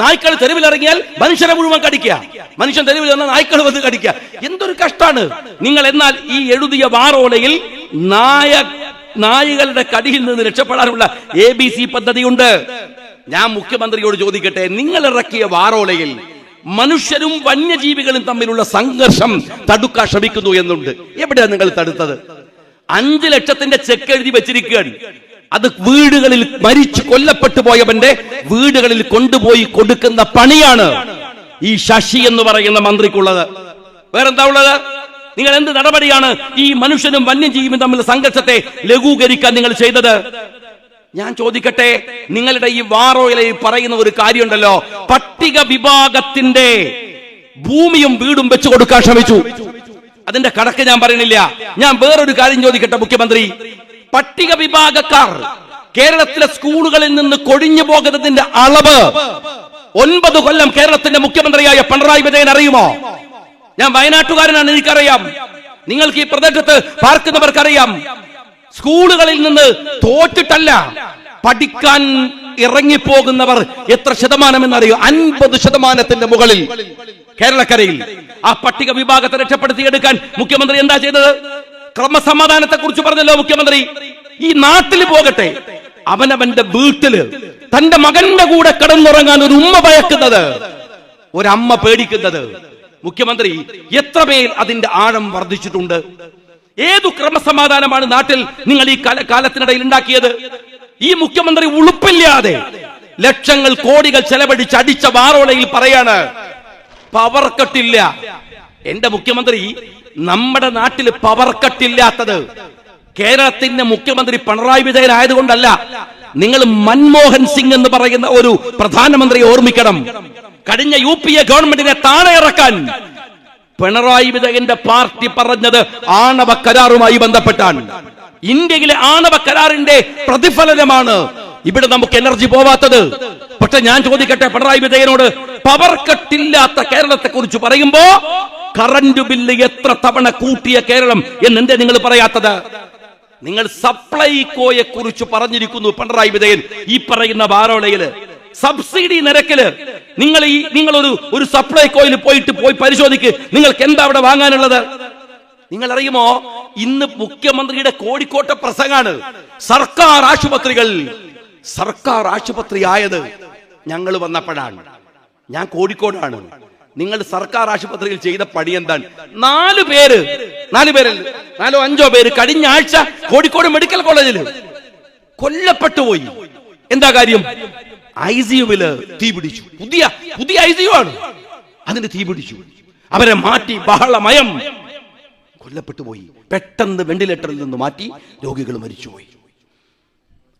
നായ്ക്കൾ തെരുവിലിറങ്ങിയാൽ മനുഷ്യരെ മുഴുവൻ കടിക്കുക, മനുഷ്യൻ തെരുവിൽ വന്ന നായ്ക്കൾ വന്ന് കടിക്കുക. എന്തൊരു കഷ്ടാണ് നിങ്ങൾ. എന്നാൽ ഈ എഴുതിയ വാറോലയിൽ നായകളുടെ കടിയിൽ നിന്ന് രക്ഷപ്പെടാനുള്ള ABC പദ്ധതിയുണ്ട്. ഞാൻ മുഖ്യമന്ത്രിയോട് ചോദിക്കട്ടെ, നിങ്ങൾ ഇറക്കിയ വാറോലയിൽ മനുഷ്യരും വന്യജീവികളും തമ്മിലുള്ള സംഘർഷം തടുക്കാൻ ശ്രമിക്കുന്നു എന്നുണ്ട്. എവിടെയാണ് നിങ്ങൾ തടുത്തത്? 5 ലക്ഷത്തിന്റെ ചെക്ക് എഴുതി വെച്ചിരിക്കുകയാണ്. അത് വീടുകളിൽ മരിച്ചു കൊല്ലപ്പെട്ടു പോയവന്റെ വീടുകളിൽ കൊണ്ടുപോയി കൊടുക്കുന്ന പണിയാണ് ഈ ശശി എന്ന് പറയുന്ന മന്ത്രിക്കുള്ളത്. വേറെന്താ ഉള്ളത്? നിങ്ങൾ എന്ത് നടപടിയാണ് ഈ മനുഷ്യനും വന്യജീവിയും തമ്മിലുള്ള സംഘർഷത്തെ ലഘൂകരിക്കാൻ നിങ്ങൾ ചെയ്തത്? ഞാൻ ചോദിക്കട്ടെ, നിങ്ങളുടെ ഈ വാറോയിലയിൽ പറയുന്ന ഒരു കാര്യമുണ്ടല്ലോ, പട്ടിക വിഭാഗത്തിന്റെ ഭൂമിയും വീടും വെച്ചു കൊടുക്കാൻ ശ്രമിച്ചു. അതിന്റെ കണക്ക് ഞാൻ പറയണില്ല. ഞാൻ വേറൊരു കാര്യം ചോദിക്കട്ടെ മുഖ്യമന്ത്രി, പട്ടിക വിഭാഗക്കാർ കേരളത്തിലെ സ്കൂളുകളിൽ നിന്ന് കൊഴിഞ്ഞു പോകുന്നതിന്റെ അളവ് 9 കൊല്ലം കേരളത്തിന്റെ മുഖ്യമന്ത്രിയായ പിണറായി വിജയൻ അറിയുമോ? ഞാൻ വയനാട്ടുകാരനാണ്, എനിക്കറിയാം. നിങ്ങൾക്ക് ഈ പ്രദേശത്ത് പാർക്കുന്നവർക്കറിയാം. സ്കൂളുകളിൽ നിന്ന് തോറ്റിട്ടല്ല, പഠിക്കാൻ ഇറങ്ങിപ്പോകുന്നവർ എത്ര ശതമാനമെന്നറിയോ? 50% മുകളിൽ കേരളക്കരയിൽ. ആ പട്ടിക വിഭാഗത്തെ രക്ഷപ്പെടുത്തിയെടുക്കാൻ മുഖ്യമന്ത്രി എന്താ ചെയ്തത്? ക്രമസമാധാനത്തെ കുറിച്ച് പറഞ്ഞല്ലോ മുഖ്യമന്ത്രി. ഈ നാട്ടിൽ പോകട്ടെ, അവനവന്റെ വീട്ടില് തന്റെ മകന്റെ കൂടെ കിടന്നുറങ്ങാൻ ഒരു ഉമ്മ ഭയക്കുന്നത്, ഒരമ്മ പേടിക്കുന്നത്. മുഖ്യമന്ത്രി എത്ര പേർ അതിന്റെ ആഴം വർദ്ധിച്ചിട്ടുണ്ട്? ഏതു ക്രമസമാധാനമാണ് നാട്ടിൽ നിങ്ങൾ ഈ കാലത്തിനിടയിൽ ഉണ്ടാക്കിയത്? ഈ മുഖ്യമന്ത്രി ഉളുപ്പില്ലാതെ ലക്ഷങ്ങൾ കോടികൾ ചെലവഴിച്ച് അടിച്ച വാറോളയിൽ പറയാണ് പവർ കട്ടില്ല. എന്റെ മുഖ്യമന്ത്രി, നമ്മുടെ നാട്ടിൽ പവർ കട്ടില്ലാത്തത് കേരളത്തിന്റെ മുഖ്യമന്ത്രി പിണറായി വിജയൻ ആയതുകൊണ്ടല്ല. നിങ്ങൾ മൻമോഹൻ സിംഗ് എന്ന് പറയുന്ന ഒരു പ്രധാനമന്ത്രിയെ ഓർമ്മിക്കണം. കഴിഞ്ഞ UPA ഗവൺമെന്റിനെ താഴെ ഇറക്കാൻ പിണറായി വിജയന്റെ പാർട്ടി പറഞ്ഞത് ആണവ കരാറുമായി ബന്ധപ്പെട്ടാണ്. ഇന്ത്യയിലെ ആണവ കരാറിന്റെ പ്രതിഫലനമാണ് ഇവിടെ നമുക്ക് എനർജി പോവാത്തത്. പക്ഷെ ഞാൻ ചോദിക്കട്ടെ പിണറായി വിജയനോട്, പവർ കട്ടില്ലാത്ത കേരളത്തെ കുറിച്ച് പറയുമ്പോ കറന്റ് ബില്ല് എത്ര തവണ കൂട്ടിയ കേരളം എന്നെന്തേ നിങ്ങൾ പറയാത്തത്? നിങ്ങൾ സപ്ലൈകോയെ കുറിച്ച് പറഞ്ഞിരിക്കുന്നു പിണറായി വിജയൻ ഈ പറയുന്ന വാരോളയില്. സബ്സിഡി നിരക്കില് നിങ്ങൾ ഒരു സപ്ലൈകോയിൽ പോയി പരിശോധിക്ക്, നിങ്ങൾക്ക് എന്താ അവിടെ വാങ്ങാനുള്ളത്? നിങ്ങൾ അറിയുമോ, ഇന്ന് മുഖ്യമന്ത്രിയുടെ കോഴിക്കോട്ടെ പ്രസംഗാണ്. സർക്കാർ ആശുപത്രി ആയത് ഞങ്ങൾ വന്നപ്പോഴാണ്. ഞാൻ കോഴിക്കോടാണ്. നിങ്ങൾ സർക്കാർ ആശുപത്രിയിൽ ചെയ്ത പണി എന്താണ്? 4 പേരോ 5 പേര് കഴിഞ്ഞ ആഴ്ച കോഴിക്കോട് മെഡിക്കൽ കോളേജിൽ കൊല്ലപ്പെട്ടു പോയി. എന്താ കാര്യം? ICUവില് തീ പിടിച്ചു. പുതിയ ICU ആണ്, അതിന് തീ പിടിച്ചു. അവരെ മാറ്റി, ബഹളമയം, കൊല്ലപ്പെട്ടു പോയി. പെട്ടെന്ന് വെന്റിലേറ്ററിൽ നിന്ന് മാറ്റി, രോഗികൾ മരിച്ചുപോയി.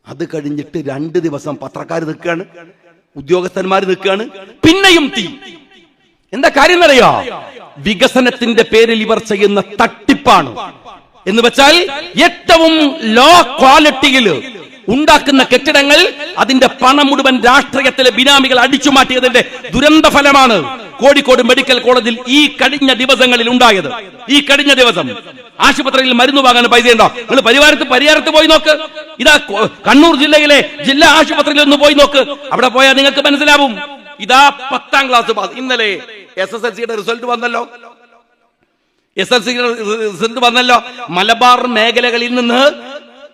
അത് കഴിഞ്ഞിട്ട് 2 ദിവസം പത്രക്കാർ നിൽക്കുകയാണ്, ഉദ്യോഗസ്ഥന്മാർ നിൽക്കുകയാണ്, പിന്നെയും തീ. എന്താ കാര്യം എന്നറിയോ? വികസനത്തിന്റെ പേരിൽ ഇവർ ചെയ്യുന്ന തട്ടിപ്പാണ്. എന്ന് വെച്ചാൽ ഏറ്റവും ലോ ക്വാളിറ്റിയിൽ ഉണ്ടാക്കുന്ന കെട്ടിടങ്ങൾ, അതിന്റെ പണം മുഴുവൻ രാഷ്ട്രീയത്തിലെ ബിനാമികൾ അടിച്ചു മാറ്റിയതിന്റെ ദുരന്ത ഫലമാണ് കോഴിക്കോട് മെഡിക്കൽ കോളേജിൽ ഈ കഴിഞ്ഞ ദിവസങ്ങളിൽ ഉണ്ടായത്. ഈ കഴിഞ്ഞ ദിവസം ആശുപത്രിയിൽ മരുന്ന് വാങ്ങാൻ പൈസ ഉണ്ടോ? നിങ്ങൾ പരിയാരത്ത് പോയി നോക്ക്. ഇതാ കണ്ണൂർ ജില്ലയിലെ ജില്ലാ ആശുപത്രിയിൽ ഒന്ന് പോയി നോക്ക്. അവിടെ പോയാൽ നിങ്ങൾക്ക് മനസ്സിലാവും. ഇതാ 10ാം ക്ലാസ് പാസ്. ഇന്നലെ SSLCയുടെ റിസൾട്ട് വന്നല്ലോ. മലബാർ മേഖലകളിൽ നിന്ന്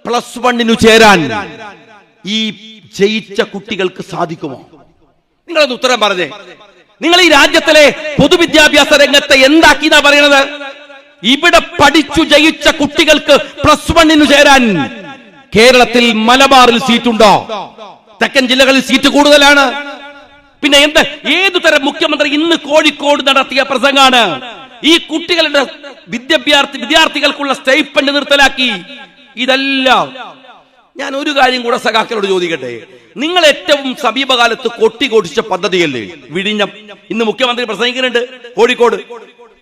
+1 ചേരാൻ ഈ ജയിച്ച കുട്ടികൾക്ക് സാധിക്കുമോ? നിങ്ങളൊന്ന് ഉത്തരം പറഞ്ഞേ. നിങ്ങൾ ഈ രാജ്യത്തിലെ പൊതുവിദ്യാഭ്യാസ രംഗത്തെ എന്താക്കിന്നാ പറയണത്? ഇവിടെ പഠിച്ചു ജയിച്ച കുട്ടികൾക്ക് +1 ചേരാൻ കേരളത്തിൽ മലബാറിൽ സീറ്റുണ്ടോ? തെക്കൻ ജില്ലകളിൽ സീറ്റ് കൂടുതലാണ്. പിന്നെ ഏതു തരം മുഖ്യമന്ത്രി ഇന്ന് കോഴിക്കോട് നടത്തിയ പ്രസംഗാണ്? ഈ കുട്ടികളുടെ വിദ്യാർത്ഥികൾക്കുള്ള സ്റ്റൈപ്പൻഡ് നിർത്തലാക്കി. ഇതെല്ലാം ഞാൻ ഒരു കാര്യം കൂടെ സഖാക്കളോട് ചോദിക്കട്ടെ. നിങ്ങൾ ഏറ്റവും സമീപകാലത്ത് കൊട്ടിഘോഷിച്ച പദ്ധതിയല്ലേ വിഴിഞ്ഞം? ഇന്ന് മുഖ്യമന്ത്രി പ്രസംഗിക്കുന്നുണ്ട് കോഴിക്കോട്.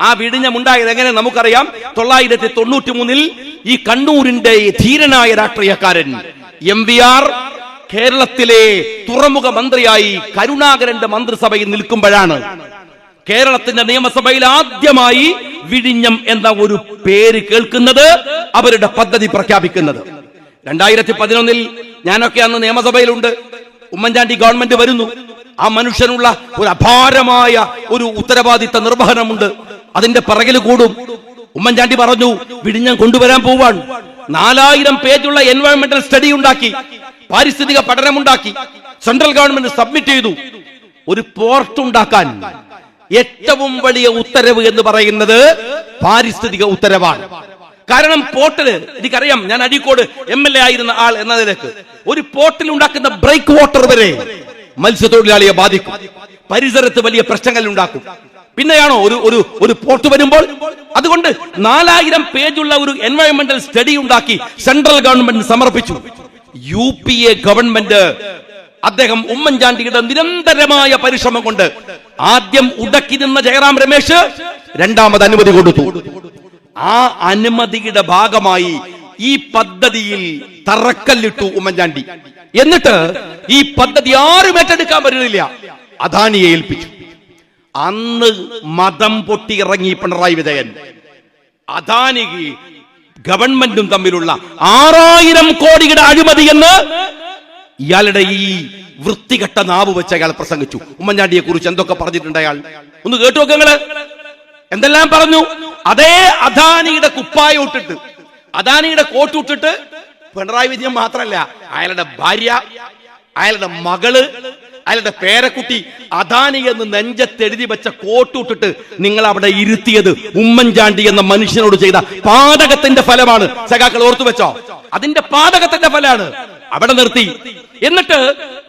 ആ വിഴിഞ്ഞം ഉണ്ടായത് എങ്ങനെ നമുക്കറിയാം. 1993 ഈ കണ്ണൂരിന്റെ ധീരനായ രാഷ്ട്രീയക്കാരൻ MVR കേരളത്തിലെ തുറമുഖ മന്ത്രിയായി കരുണാകരന്റെ മന്ത്രിസഭയിൽ നിൽക്കുമ്പോഴാണ് കേരളത്തിന്റെ നിയമസഭയിൽ ആദ്യമായി വിഴിഞ്ഞം എന്ന ഒരു പേര് കേൾക്കുന്നത്, അവരുടെ പദ്ധതി പ്രഖ്യാപിക്കുന്നത്. 2011 ഞാനൊക്കെ അന്ന് നിയമസഭയിലുണ്ട്. ഉമ്മൻചാണ്ടി ഗവൺമെന്റ് വരുന്നു. ആ മനുഷ്യനുള്ള ഒരു അപാരമായ ഒരു ഉത്തരവാദിത്ത നിർവഹണമുണ്ട്. അതിന്റെ പിറകിൽ കൂടും. ഉമ്മൻചാണ്ടി പറഞ്ഞു വിഴിഞ്ഞം കൊണ്ടുവരാൻ പോവാൻ. 4000 പേജുള്ള എൻവയോൺമെന്റൽ സ്റ്റഡി ഉണ്ടാക്കി, പാരിസ്ഥിതിക പഠനമുണ്ടാക്കി, സെൻട്രൽ ഗവൺമെന്റ് സബ്മിറ്റ് ചെയ്തു. ഒരു പോർട്ട് ഉണ്ടാക്കാൻ ഏറ്റവും വലിയ ഉത്തരവ് എന്ന് പറയുന്നത് പാരിസ്ഥിതിക ഉത്തരവാണ്. കാരണം പോർട്ടില് എനിക്കറിയാം, ഞാൻ അഴീക്കോട് MLA ആയിരുന്ന ആൾ എന്ന നിലക്ക് ഒരു പോർട്ടിൽ ഉണ്ടാക്കുന്ന ബ്രേക്ക് വാട്ടർ വരെ മത്സ്യത്തൊഴിലാളിയെ ബാധിക്കും, പരിസരത്ത് വലിയ പ്രശ്നങ്ങൾ ഉണ്ടാക്കും. പിന്നെയാണോ ഒരു പോർട്ട് വരുമ്പോൾ? അതുകൊണ്ട് 4000 പേജുള്ള ഒരു എൻവയോൺമെന്റൽ സ്റ്റഡി ഉണ്ടാക്കി സെൻട്രൽ ഗവൺമെന്റ് സമർപ്പിച്ചു. UPA ഗവൺമെന്റ്, അദ്ദേഹം ഉമ്മൻചാണ്ടിയുടെ നിരന്തരമായ പരിശ്രമം കൊണ്ട് ആദ്യം ഉടക്കി നിന്ന ജയറാം രമേശ് രണ്ടാമത് അനുമതി കൊടുത്തു. ആ അനുമതിയുടെ ഭാഗമായി ഈ പദ്ധതിയിൽ തറക്കല്ലിട്ടു ഉമ്മൻചാണ്ടി. എന്നിട്ട് ഈ പദ്ധതി ആരും ഏറ്റെടുക്കാൻ പറ്റുന്നില്ല, അദാനിയെ ഏൽപ്പിച്ചു. അന്ന് മതം പൊട്ടി ഇറങ്ങി പിണറായി വിജയൻ. അദാനി ഗവൺമെന്റും തമ്മിലുള്ള 6000 കോടിയുടെ അഴിമതി എന്ന് ഇയാളുടെ ഈ വൃത്തികെട്ട നാവ് വെച്ച് അയാൾ പ്രസംഗിച്ചു. ഉമ്മൻചാണ്ടിയെ കുറിച്ച് എന്തൊക്കെ പറഞ്ഞിട്ടുണ്ട് അയാൾ? ഒന്ന് കേട്ടു നോക്കങ്ങള്. എന്തെല്ലാം പറഞ്ഞു? അതേ അദാനിയുടെ കുപ്പായം ഇട്ടിട്ട്, അദാനിയുടെ കോട്ട് ഇട്ടിട്ട് പിണറായി വിജയൻ മാത്രമല്ല, അയാളുടെ ഭാര്യ, അയാളുടെ മകള്, അയാളുടെ പേരക്കുട്ടി അദാനി എന്ന് നെഞ്ചത്തെഴുതി വെച്ച കോട്ടൂട്ടിട്ട് നിങ്ങൾ അവിടെ ഇരുത്തിയത് ഉമ്മൻചാണ്ടി എന്ന മനുഷ്യനോട് ചെയ്ത പാതകത്തിന്റെ ഫലമാണ്. സഖാക്കൾ ഓർത്തു വെച്ചോ, അതിന്റെ പാതകത്തിന്റെ ഫലമാണ്. അവിടെ നിർത്തി. എന്നിട്ട്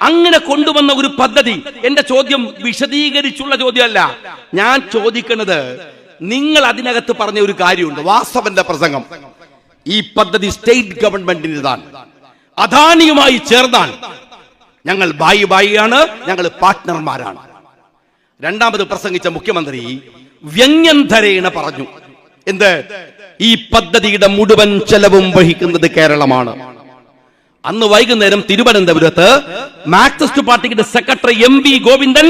അങ്ങനെ കൊണ്ടുവന്ന ഒരു പദ്ധതി. എന്റെ ചോദ്യം വിശദീകരിച്ചുള്ള ചോദ്യമല്ല, ഞാൻ ചോദിക്കുന്നത്, നിങ്ങൾ അതിനകത്ത് പറഞ്ഞ ഒരു കാര്യമുണ്ട്, വാസവന്റെ പ്രസംഗം. ഈ പദ്ധതി സ്റ്റേറ്റ് ഗവൺമെന്റിന്റേതാണ്, അദാനിയുമായി ചേർന്നാണ്, ഞങ്ങൾ ബായിയാണ്, ഞങ്ങൾ പാർട്ട്ണർമാരാണ്. രണ്ടാമത് പ്രസംഗിച്ച മുഖ്യമന്ത്രി വ്യംഗ്യന്ധരേണ പറഞ്ഞു, എന്ത്? ഈ പദ്ധതിയുടെ മുഴുവൻ ചെലവും വഹിക്കുന്നത് കേരളമാണ്. അന്ന് വൈകുന്നേരം തിരുവനന്തപുരത്ത് മാർക്സിസ്റ്റ് പാർട്ടിയുടെ സെക്രട്ടറി MV ഗോവിന്ദൻ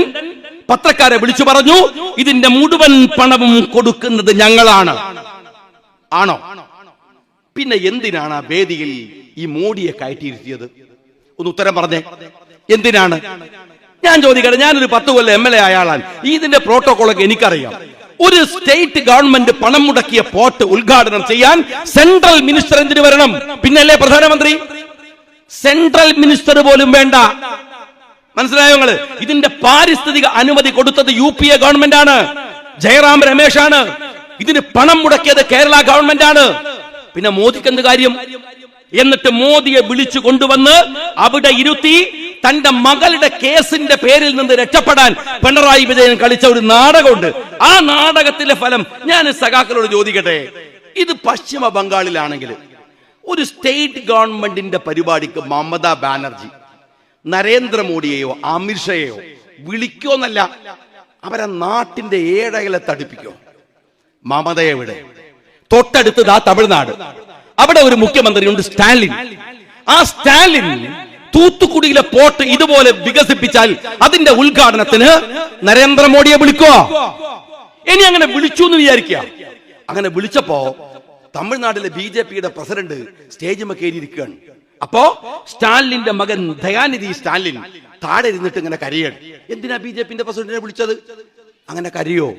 പത്രക്കാരെ വിളിച്ചു പറഞ്ഞു, ഇതിന്റെ മുഴുവൻ പണവും കൊടുക്കുന്നത് ഞങ്ങളാണ്. ആണോ? പിന്നെ എന്തിനാണ് ആ വേദിയിൽ ഈ മോഡിയെ കയറ്റിയിരുത്തിയത്? ഒന്ന് ഉത്തരം പറഞ്ഞേ, എന്തിനാണ്? ഞാൻ ചോദിക്കട്ടെ, ഞാനൊരു 10 കൊല്ലം MLA ആയാളാണ്, ഇതിന്റെ പ്രോട്ടോകോളൊക്കെ എനിക്കറിയാം. ഒരു സ്റ്റേറ്റ് ഗവൺമെന്റ് പണം മുടക്കിയ പോർട്ട് ഉദ്ഘാടനം ചെയ്യാൻ സെൻട്രൽ മിനിസ്റ്റർ എന്തിനു വരണം? പിന്നല്ലേ പ്രധാനമന്ത്രി? സെൻട്രൽ മിനിസ്റ്റർ പോലും വേണ്ട. മനസ്സിലായോ നിങ്ങള്? ഇതിന്റെ പാരിസ്ഥിതിക അനുമതി കൊടുത്തത് UPA ഗവൺമെന്റ് ആണ്, ജയറാം രമേശ് ആണ്. ഇതിന് പണം മുടക്കിയത് കേരള ഗവൺമെന്റ് ആണ്. പിന്നെ മോദിക്ക് എന്ത് കാര്യം? എന്നിട്ട് മോദിയെ വിളിച്ചു കൊണ്ടുവന്ന് അവിടെ ഇരുത്തി തന്റെ മകളുടെ കേസിന്റെ പേരിൽ നിന്ന് രക്ഷപ്പെടാൻ പിണറായി വിജയൻ കളിച്ച ഒരു നാടകമുണ്ട്. ആ നാടകത്തിലെ ഫലം ഞാൻ സഖാക്കളോട് ചോദിക്കട്ടെ, ഇത് പശ്ചിമ ബംഗാളിലാണെങ്കിൽ ഒരു സ്റ്റേറ്റ് ഗവൺമെന്റിന്റെ പരിപാടിക്ക് മമതാ ബാനർജി നരേന്ദ്രമോദിയെയോ അമിത്ഷയെയോ വിളിക്കോന്നല്ല, അവരെ നാട്ടിന്റെ ഏഴകളെ തടിപ്പിക്കോ? മമതയെവിടെ? തൊട്ടടുത്ത് തമിഴ്നാട്, അവിടെ ഒരു മുഖ്യമന്ത്രിയുണ്ട് സ്റ്റാലിൻ. ആ സ്റ്റാലിൻ തൂത്തുക്കുടിയിലെ പോർട്ട് ഇതുപോലെ വികസിപ്പിച്ചാൽ അതിന്റെ ഉദ്ഘാടനത്തിന് നരേന്ദ്രമോദിയെ വിളിക്കോ? ഇനി അങ്ങനെ വിളിച്ചു എന്ന് വിചാരിക്കുക. അങ്ങനെ വിളിച്ചപ്പോ തമിഴ്നാട്ടിലെ BJPയുടെ പ്രസിഡന്റ് സ്റ്റേജ് കയറിയിരിക്കുകയാണ്. അപ്പോ സ്റ്റാലിന്റെ മകൻ ദയാനിധി സ്റ്റാലിൻ താഴെ ഇരുന്നിട്ട് ഇങ്ങനെ കരയാണ്. എന്തിനാ BJPന്റെ പ്രസിഡന്റിനെ വിളിച്ചത്? അങ്ങനെ കരയോ?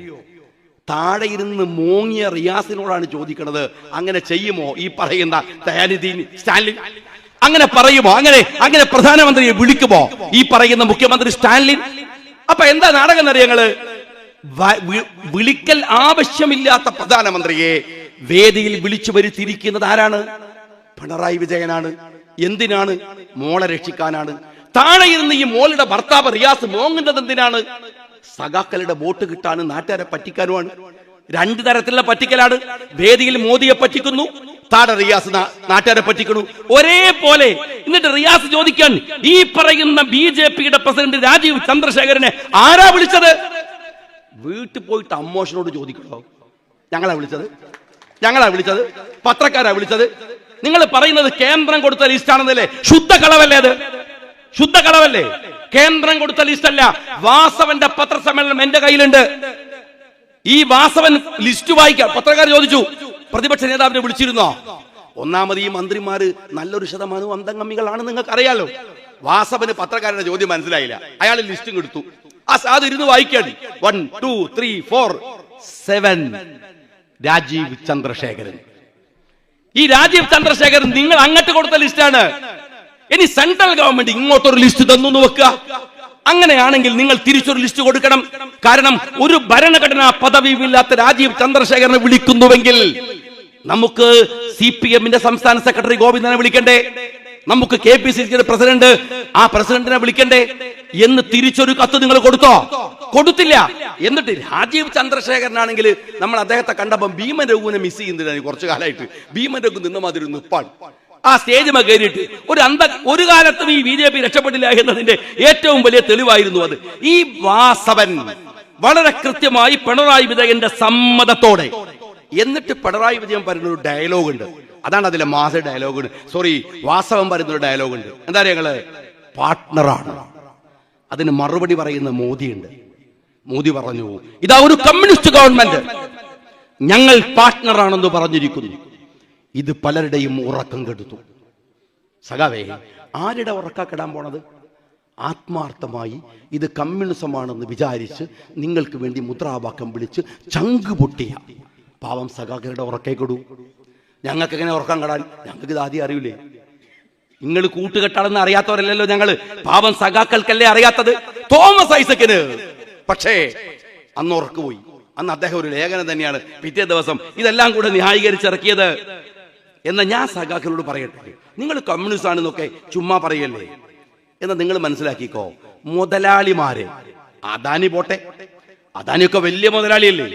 താഴെ ഇരുന്ന് മോങ്ങിയ റിയാസിനോടാണ് ചോദിക്കുന്നത്, അങ്ങനെ ചെയ്യുമോ ഈ പറയുന്ന ദയാനിധി സ്റ്റാലിൻ? അങ്ങനെ പറയുമോ? അങ്ങനെ പ്രധാനമന്ത്രിയെ വിളിക്കുമോ ഈ പറയുന്ന മുഖ്യമന്ത്രി സ്റ്റാലിൻ? അപ്പൊ എന്താ നാടകം എന്നറിയങ്ങള്? വിളിക്കൽ ആവശ്യമില്ലാത്ത പ്രധാനമന്ത്രിയെ വേദിയിൽ വിളിച്ചു വരുത്തിയിരിക്കുന്നത് ആരാണ്? പിണറായി വിജയനാണ്. എന്തിനാണ്? മോളെ രക്ഷിക്കാനാണ്. താഴെ ഇരുന്ന് ഈ മോളുടെ ഭർത്താവ് റിയാസ് മോങ്ങുന്നത് എന്തിനാണ്? സഖാക്കളുടെ വോട്ട് കിട്ടാനും നാട്ടുകാരെ പറ്റിക്കാനുമാണ്. 2 തരത്തിലുള്ള പറ്റിക്കലാണ്. വേദിയിൽ മോദിയെ പറ്റിക്കുന്നു, താഴെ റിയാസ് നാട്ടുകാരെ പറ്റിക്കുന്നു, ഒരേപോലെ. എന്നിട്ട് റിയാസ് ചോദിക്കാൻ, ഈ പറയുന്ന BJPയുടെ പ്രസിഡന്റ് രാജീവ് ചന്ദ്രശേഖരനെ ആരാ വിളിച്ചത്? വീട്ടിൽ പോയിട്ട് അമ്മോഷനോട് ചോദിക്കണോ? ഞങ്ങളാ വിളിച്ചത്? പത്രക്കാരാ വിളിച്ചത്? നിങ്ങൾ പറയുന്നത് കേന്ദ്രം കൊടുത്ത ലിസ്റ്റ് ആണെന്നല്ലേ? ശുദ്ധ കളവല്ലേ അത്? ശുദ്ധ കളവല്ലേ? കേന്ദ്രം കൊടുത്ത ലിസ്റ്റ് അല്ല. വാസവന്റെ പത്രസമ്മേളനം എന്റെ കയ്യിലുണ്ട്. ഈ വാസവൻ ലിസ്റ്റ് വായിക്കാം. പത്രക്കാർ ചോദിച്ചു, പ്രതിപക്ഷ നേതാവിനെ വിളിച്ചിരുന്നോ? ഒന്നാമത് ഈ മന്ത്രിമാര് നല്ലൊരു ശതമാനവും അന്തംഗമ്മികളാണ്, നിങ്ങൾക്ക് അറിയാലോ. വാസവന് പത്രക്കാരുടെ ചോദ്യം മനസ്സിലായില്ല. അയാൾ ലിസ്റ്റും എടുത്തു. അത് ഇരുന്ന് വായിക്കാണ്. 1 2 3 4 7 രാജീവ് ചന്ദ്രശേഖരൻ. ഈ രാജീവ് ചന്ദ്രശേഖരൻ നിങ്ങൾ അങ്ങോട്ട് കൊടുത്ത ലിസ്റ്റാണ്. ഇനി സെൻട്രൽ ഗവൺമെന്റ് ഇങ്ങോട്ടൊരു ലിസ്റ്റ് തന്നു വെക്കുക. അങ്ങനെയാണെങ്കിൽ നിങ്ങൾ തിരിച്ചൊരു ലിസ്റ്റ് കൊടുക്കണം. കാരണം ഒരു ഭരണഘടനാ പദവിയില്ലാത്ത രാജീവ് ചന്ദ്രശേഖരനെ വിളിക്കുന്നുവെങ്കിൽ നമുക്ക് CPMന്റെ സംസ്ഥാന സെക്രട്ടറി ഗോവിന്ദനെ വിളിക്കണ്ടേ? നമുക്ക് KPCCയുടെ പ്രസിഡന്റ്, ആ പ്രസിഡന്റിനെ വിളിക്കണ്ടേ എന്ന് തിരിച്ചൊരു കത്ത് നിങ്ങൾ കൊടുത്തില്ല. എന്നിട്ട് രാജീവ് ചന്ദ്രശേഖരനാണെങ്കിൽ നമ്മൾ അദ്ദേഹത്തെ കണ്ടപ്പോൾ ഭീമൻ രഘുവിനെ മിസ് ചെയ്യുന്നതിനാണ് കുറച്ചു കാലമായിട്ട്. ഭീമൻ രഘു നിന്ന മാതിരി നിപ്പാണ് ആ സ്റ്റേജ് കയറിയിട്ട്. ഒരു കാലത്തും ഈ BJP രക്ഷപ്പെട്ടില്ല എന്നതിന്റെ ഏറ്റവും വലിയ തെളിവായിരുന്നു അത്. ഈ വാസവൻ വളരെ കൃത്യമായി പിണറായി വിജയന്റെ സമ്മതത്തോടെ, എന്നിട്ട് പിണറായി വിജയൻ പറയുന്ന ഒരു ഡയലോഗ് ഉണ്ട്, അതാണ് അതിലെ മാസ ഡയലോഗ്. വാസവൻ പറയുന്നൊരു ഡയലോഗ് ഉണ്ട്. എന്താ ഞങ്ങള് പാർട്ട്ണറാണ്. അതിന് മറുപടി പറയുന്ന മോദിയുണ്ട്. മോദി പറഞ്ഞു, ഇതാ ഒരു കമ്മ്യൂണിസ്റ്റ് ഗവൺമെന്റ്, ഞങ്ങൾ പാർട്ട്ണറാണെന്ന് പറഞ്ഞിരിക്കുന്നു. ഇത് പലരുടെയും ഉറക്കം കെടുത്തു. സഖാവേ, ആരുടെ ഉറക്ക കെടാൻ പോണത്? ആത്മാർത്ഥമായി ഇത് കമ്മ്യൂണിസമാണെന്ന് വിചാരിച്ച് നിങ്ങൾക്ക് വേണ്ടി മുദ്രാവാക്യം വിളിച്ച് ചങ്ക് പൊട്ടിയ പാവം സഖാക്കളുടെ ഉറക്കേ കെടൂ. ഞങ്ങൾക്ക് എങ്ങനെ ഉറക്കം കെടാൻ? ഞങ്ങൾക്ക് ഇത് ആദ്യം അറിയില്ലേ? നിങ്ങൾ കൂട്ടുകെട്ടാണെന്ന് അറിയാത്തവരല്ലല്ലോ ഞങ്ങള്. പാവം സഖാക്കൾക്കല്ലേ അറിയാത്തത്. തോമസ് ഐസക്കിന് പക്ഷേ അന്ന് ഉറക്കുപോയി. അന്ന് അദ്ദേഹം ഒരു ലേഖനം തന്നെയാണ് പിറ്റേ ദിവസം ഇതെല്ലാം കൂടെ ന്യായീകരിച്ചിറക്കിയത്. എന്ന് ഞാൻ സഖാക്കളോട് പറയട്ടെ, നിങ്ങൾ കമ്മ്യൂണിസ്റ്റ് ആണെന്നൊക്കെ ചുമ്മാ പറയല്ലേ എന്ന് നിങ്ങൾ മനസ്സിലാക്കിക്കോ. മുതലാളിമാര്, അദാനി പോട്ടെ, അദാനിയൊക്കെ വലിയ മുതലാളിയല്ലേ,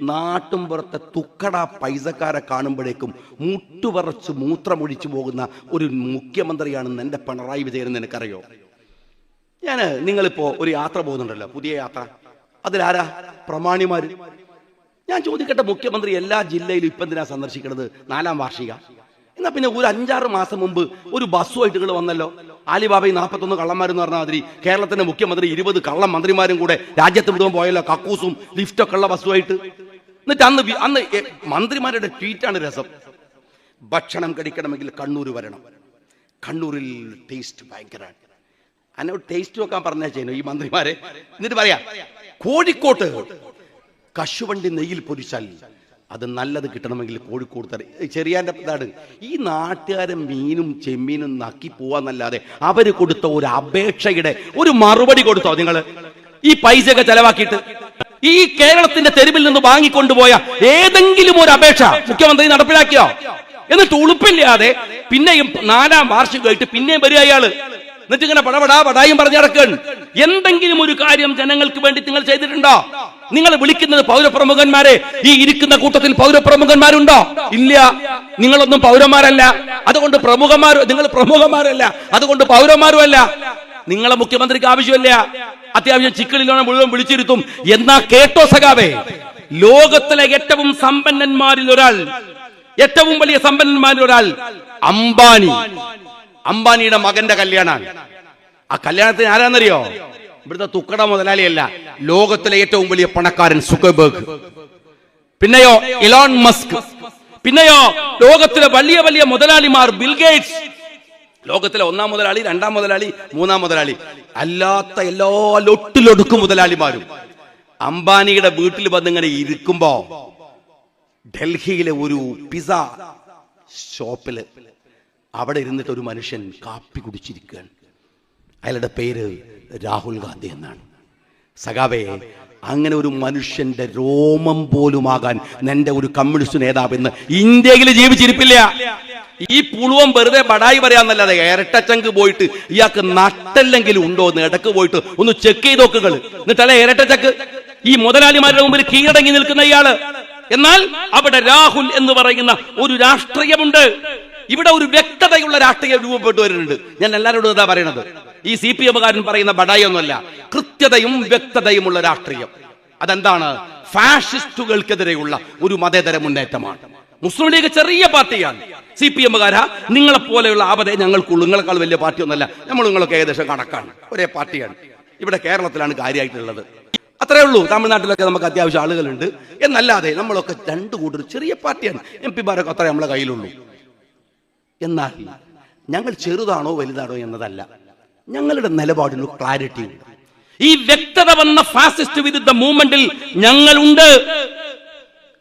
നാട്ടും പുറത്തെ തുക്കട പൈസക്കാരെ കാണുമ്പോഴേക്കും മുട്ടുപറച്ച് മൂത്രമൊഴിച്ചു പോകുന്ന ഒരു മുഖ്യമന്ത്രിയാണെന്ന് എൻ്റെ പിണറായി വിജയൻ നിനക്കറിയോ? നിങ്ങളിപ്പോ ഒരു യാത്ര പോകുന്നുണ്ടല്ലോ, പുതിയ യാത്ര, അതിലാരാ പ്രമാണിമാര്? ഞാൻ ചോദിക്കട്ടെ, മുഖ്യമന്ത്രി എല്ലാ ജില്ലയിലും ഇപ്പം എന്തിനാ സന്ദർശിക്കുന്നത്? 4ാം വാർഷിക. എന്നാ പിന്നെ ഒരു 5-6 മാസം മുമ്പ് ഒരു ബസ്സുമായിട്ട് വന്നല്ലോ. ആലിബാബയും 41 കള്ളന്മാരെന്ന് പറഞ്ഞ മാതിരി കേരളത്തിന്റെ മുഖ്യമന്ത്രി 20 കള്ള മന്ത്രിമാരും കൂടെ രാജ്യത്ത് മുഴുവൻ പോയല്ലോ, കക്കൂസും ലിഫ്റ്റൊക്കെ ഉള്ള ബസ്സുമായിട്ട്. എന്നിട്ട് അന്ന് മന്ത്രിമാരുടെ ട്വീറ്റാണ് രസം. ഭക്ഷണം കഴിക്കണമെങ്കിൽ കണ്ണൂർ വരണം, കണ്ണൂരിൽ ടേസ്റ്റ് ഭയങ്കരമാണ്. എന്നോട് ടേസ്റ്റ് നോക്കാൻ പറഞ്ഞാ ചെയ്യുന്നു ഈ മന്ത്രിമാരെ. എന്നിട്ട് പറയാ, കോഴിക്കോട്ട് കശുവണ്ടി നെയ്യിൽ പൊരിച്ചാൽ അത് നല്ലത് കിട്ടണമെങ്കിൽ കോഴിക്കോട് ചെറിയാന്റെ ഇതാണ്. ഈ നാട്ടുകാരെ മീനും ചെമ്മീനും നക്കി പോവാന്നല്ലാതെ അവര് കൊടുത്ത ഒരു അപേക്ഷയുടെ ഒരു മറുപടി കൊടുത്തോ നിങ്ങൾ? ഈ പൈസയൊക്കെ ചെലവാക്കിയിട്ട് ഈ കേരളത്തിന്റെ തെരുവിൽ നിന്ന് വാങ്ങിക്കൊണ്ടുപോയ ഏതെങ്കിലും ഒരു അപേക്ഷ മുഖ്യമന്ത്രി നടപ്പിലാക്കിയോ? എന്നിട്ട് ഉളുപ്പില്ലാതെ പിന്നെയും 4ാം വാർഷികമായിട്ട് പിന്നെയും വരിക അയാള്. എന്നിട്ട് ഇങ്ങനെ പടായും പറഞ്ഞു നടക്കുകയാണ്. എന്തെങ്കിലും ഒരു കാര്യം ജനങ്ങൾക്ക് വേണ്ടി നിങ്ങൾ ചെയ്തിട്ടുണ്ടോ? നിങ്ങൾ വിളിക്കുന്നത് പൗരപ്രമുഖന്മാരെ, ഈ ഇരിക്കുന്ന കൂട്ടത്തിൽ പൗരപ്രമുഖന്മാരുണ്ടോ? ഇല്ല. നിങ്ങളൊന്നും പൗരന്മാരല്ല, അതുകൊണ്ട് നിങ്ങൾ പ്രമുഖന്മാരല്ല, അതുകൊണ്ട് പൗരന്മാരുമല്ല. നിങ്ങളെ മുഖ്യമന്ത്രിക്ക് ആവശ്യമില്ല. അത്യാവശ്യം ചിക്കളിലാണ് മുഴുവൻ വിളിച്ചിരുത്തും. എന്നാ കേട്ടോ സഖാവേ, ലോകത്തിലെ ഏറ്റവും സമ്പന്നന്മാരിൽ ഒരാൾ, ഏറ്റവും വലിയ സമ്പന്നന്മാരിൽ ഒരാൾ അംബാനിയുടെ മകന്റെ കല്യാണമാണ്. ആ കല്യാണത്തിന് ആരാന്നറിയോ? ഇവിടുത്തെ തുക്കട മുതലാളിയല്ല, ലോകത്തിലെ ഏറ്റവും വലിയ പണക്കാരൻ സുക്കർബർഗ്, പിന്നെയോ ഇലോൺ മസ്ക്, പിന്നെയോ ലോകത്തിലെ വലിയ വലിയ മുതലാളിമാർ, ബിൽ ഗേറ്റ്സ്, ലോകത്തിലെ 1ാം മുതലാളി, 2ാം മുതലാളി, 3ാം മുതലാളി, അല്ലാത്ത എല്ലാ ലൊട്ടിലൊടുക്കും മുതലാളിമാരും അംബാനിയുടെ വീട്ടിൽ വന്നിങ്ങനെ ഇരിക്കുമ്പോ ഡൽഹിയിലെ ഒരു പിസ ഷോപ്പില് അവിടെ ഇരുന്നിട്ട് ഒരു മനുഷ്യൻ കാപ്പി കുടിച്ചിരിക്കുകയാണ്. അയാളുടെ പേര് രാഹുൽ ഗാന്ധി എന്നാണ്. സഖാവേ, അങ്ങനെ ഒരു മനുഷ്യന്റെ രോമം പോലുമാകാൻ നിന്റെ ഒരു കമ്മ്യൂണിസ്റ്റ് നേതാവ് ഇന്ന് ഇന്ത്യയിൽ ജീവിച്ചിരിപ്പില്ല. ഈ പുളുവം വെറുതെ ബടായി പറയാന്നല്ലാതെ ഇരട്ടച്ചങ്ക് പോയിട്ട് ഇയാൾക്ക് നട്ടെല്ലെങ്കിലും ഉണ്ടോ എന്ന് ഇടക്ക് പോയിട്ട് ഒന്ന് ചെക്ക് ചെയ്ത് നോക്കുകൾ. എന്നിട്ടല്ലേ ഇരട്ടച്ചക്ക് ഈ മുതലാളിമാരുടെ മുമ്പിൽ കീഴടങ്ങി നിൽക്കുന്ന ഇയാള്. എന്നാൽ അവിടെ രാഹുൽ എന്ന് പറയുന്ന ഒരു രാഷ്ട്രീയമുണ്ട്. ഇവിടെ ഒരു വ്യക്തതയുള്ള രാഷ്ട്രീയം രൂപപ്പെട്ടു വരുന്നുണ്ട്. ഞാൻ എല്ലാവരോടും ഇതാ പറയണത്. ഈ CPM-കാരൻ പറയുന്ന ബടായി ഒന്നുമല്ല, കൃത്യതയും വ്യക്തതയുമുള്ള രാഷ്ട്രീയം. അതെന്താണ്? ഫാഷിസ്റ്റുകൾക്കെതിരെയുള്ള ഒരു മതേതര മുന്നേറ്റമാണ്. മുസ്ലിം ലീഗ് ചെറിയ പാർട്ടിയാണ്. CPM-കാരാ, നിങ്ങളെപ്പോലെയുള്ള ആപതേ ഞങ്ങൾക്കുള്ളൂ. നിങ്ങളെക്കാൾ വലിയ പാർട്ടി ഒന്നല്ല. നിങ്ങളൊക്കെ ഏകദേശം കണക്കാണ്, ഒരേ പാർട്ടിയാണ്. ഇവിടെ കേരളത്തിലാണ് കാര്യമായിട്ടുള്ളത്. അത്രേ ഉള്ളൂ. തമിഴ്നാട്ടിലൊക്കെ നമുക്ക് അത്യാവശ്യം ആളുകളുണ്ട് എന്നല്ലാതെ നമ്മളൊക്കെ 2 കൂട്ടർ ചെറിയ പാർട്ടിയാണ്. MP-മാരൊക്കെ അത്രേ നമ്മളെ കയ്യിലുള്ളൂ. എന്നാൽ ഞങ്ങൾ ചെറുതാണോ വലുതാണോ എന്നതല്ല, ഞങ്ങളുടെ നിലപാടിൽ ക്ലാരിറ്റി ഉണ്ട്. ഈ വ്യക്തത വന്ന ഫാസിസ്റ്റ് വിരുദ്ധ മൂവ്മെന്റിൽ ഞങ്ങളുണ്ട്.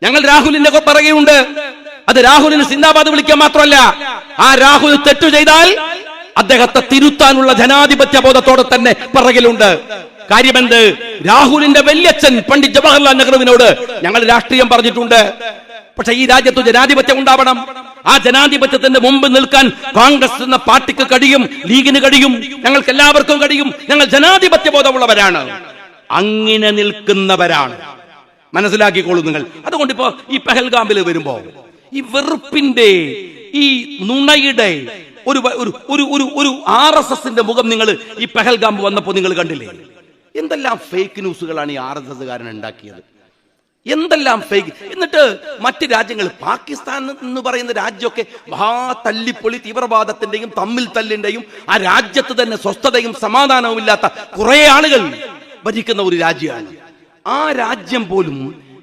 ഞങ്ങൾ രാഹുലിന്റെ പറയുന്നുണ്ട്. അത് രാഹുലിന് സിന്ദാബാദ് വിളിക്കാൻ മാത്രമല്ല, ആ രാഹുൽ തെറ്റു ചെയ്താൽ അദ്ദേഹത്തെ തിരുത്താനുള്ള ജനാധിപത്യ ബോധത്തോടെ തന്നെ പറകിലുണ്ട്. കാര്യമെന്ത്? രാഹുലിന്റെ വല്യച്ഛൻ പണ്ഡിറ്റ് ജവഹർലാൽ നെഹ്റുവിനോട് ഞങ്ങൾ രാഷ്ട്രീയം പറഞ്ഞിട്ടുണ്ട്. പക്ഷെ ഈ രാജ്യത്ത് ജനാധിപത്യം ഉണ്ടാവണം. ആ ജനാധിപത്യത്തിന്റെ മുമ്പ് നിൽക്കാൻ കോൺഗ്രസ് എന്ന പാർട്ടിക്ക് കഴിയും, ലീഗിന് കഴിയും, ഞങ്ങൾക്ക് എല്ലാവർക്കും കഴിയും. ഞങ്ങൾ ജനാധിപത്യ ബോധമുള്ളവരാണ്, അങ്ങനെ നിൽക്കുന്നവരാണ്. മനസ്സിലാക്കിക്കോളൂ നിങ്ങൾ. അതുകൊണ്ട് ഇപ്പോ ഈ പെഹൽഗാമിൽ വരുമ്പോ ഈ വെറുപ്പിന്റെ, ഈ നുണയുടെ ഒരു RSSന്റെ മുഖം നിങ്ങൾ ഈ പെഹൽഗാം വന്നപ്പോ നിങ്ങൾ കണ്ടില്ലേ? എന്തെല്ലാം ഫേക്ക് ന്യൂസുകളാണ് ഈ RSSകാരൻ ഉണ്ടാക്കിയത്. എന്തെല്ലാം ഫേക്ക്. എന്നിട്ട് മറ്റ് രാജ്യങ്ങൾ, പാകിസ്ഥാൻ എന്ന് പറയുന്ന രാജ്യമൊക്കെ മഹാ തല്ലിപ്പൊളി തീവ്രവാദത്തിന്റെയും തമ്മിൽ തല്ലിന്റെയും ആ രാജ്യത്ത് തന്നെ സ്വസ്ഥതയും സമാധാനവും ഇല്ലാത്ത കുറെ ആളുകൾ ഭരിക്കുന്ന ഒരു രാജ്യമാണ്. ആ രാജ്യം പോലും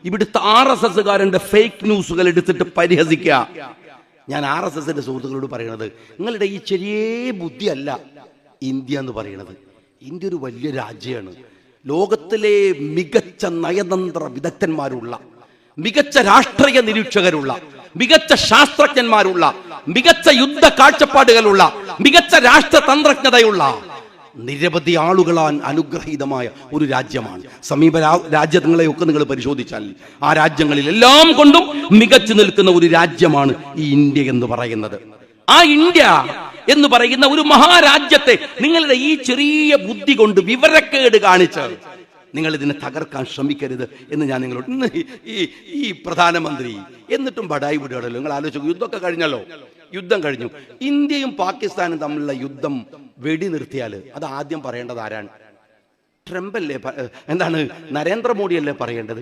ഇവിടുത്തെ RSSകാരന്റെ ഫേക്ക് ന്യൂസുകൾ എടുത്തിട്ട് പരിഹസിക്കുക. ഞാൻ RSSന്റെ സുഹൃത്തുക്കളോട് പറയുന്നത്, നിങ്ങളുടെ ഈ ചെറിയ ബുദ്ധിയല്ല ഇന്ത്യ എന്ന് പറയുന്നത്. ഇന്ത്യ ഒരു വലിയ രാജ്യമാണ്. ലോകത്തിലെ മികച്ച നയതന്ത്ര വിദഗ്ധന്മാരുള്ള, മികച്ച രാഷ്ട്രീയ നിരീക്ഷകരുള്ള, മികച്ച ശാസ്ത്രജ്ഞന്മാരുള്ള, മികച്ച യുദ്ധ കാഴ്ചപ്പാടുകളുള്ള മികച്ച രാഷ്ട്രതന്ത്രജ്ഞതയുള്ള നിരവധി ആളുകളാൽ അനുഗ്രഹീതമായ ഒരു രാജ്യമാണ്. സമീപ രാജ്യങ്ങളെയൊക്കെ നിങ്ങൾ പരിശോധിച്ചാൽ ആ രാജ്യങ്ങളിലെല്ലാം കൊണ്ടും മികച്ചു നിൽക്കുന്ന ഒരു രാജ്യമാണ് ഈ ഇന്ത്യ എന്ന് പറയുന്നത്. ആ ഇന്ത്യ എന്ന് പറയുന്ന ഒരു മഹാരാജ്യത്തെ നിങ്ങളുടെ ഈ ചെറിയ ബുദ്ധി കൊണ്ട് വിവരക്കേട് കാണിച്ച് നിങ്ങൾ ഇതിനെ തകർക്കാൻ ശ്രമിക്കരുത് എന്ന് ഞാൻ നിങ്ങളോട്. ഇന്ന് ഈ പ്രധാനമന്ത്രി എന്നിട്ടും ബഡായി വിടുകയാണല്ലോ. നിങ്ങൾ ആലോചിച്ചു, യുദ്ധമൊക്കെ കഴിഞ്ഞല്ലോ, യുദ്ധം കഴിഞ്ഞു. ഇന്ത്യയും പാകിസ്ഥാനും തമ്മിലുള്ള യുദ്ധം വെടിനിർത്തിയാൽ അത് ആദ്യം പറയേണ്ടത് ആരാണ്? ട്രംപ് അല്ലേ? എന്താണ്, നരേന്ദ്രമോദിയല്ലേ പറയേണ്ടത്?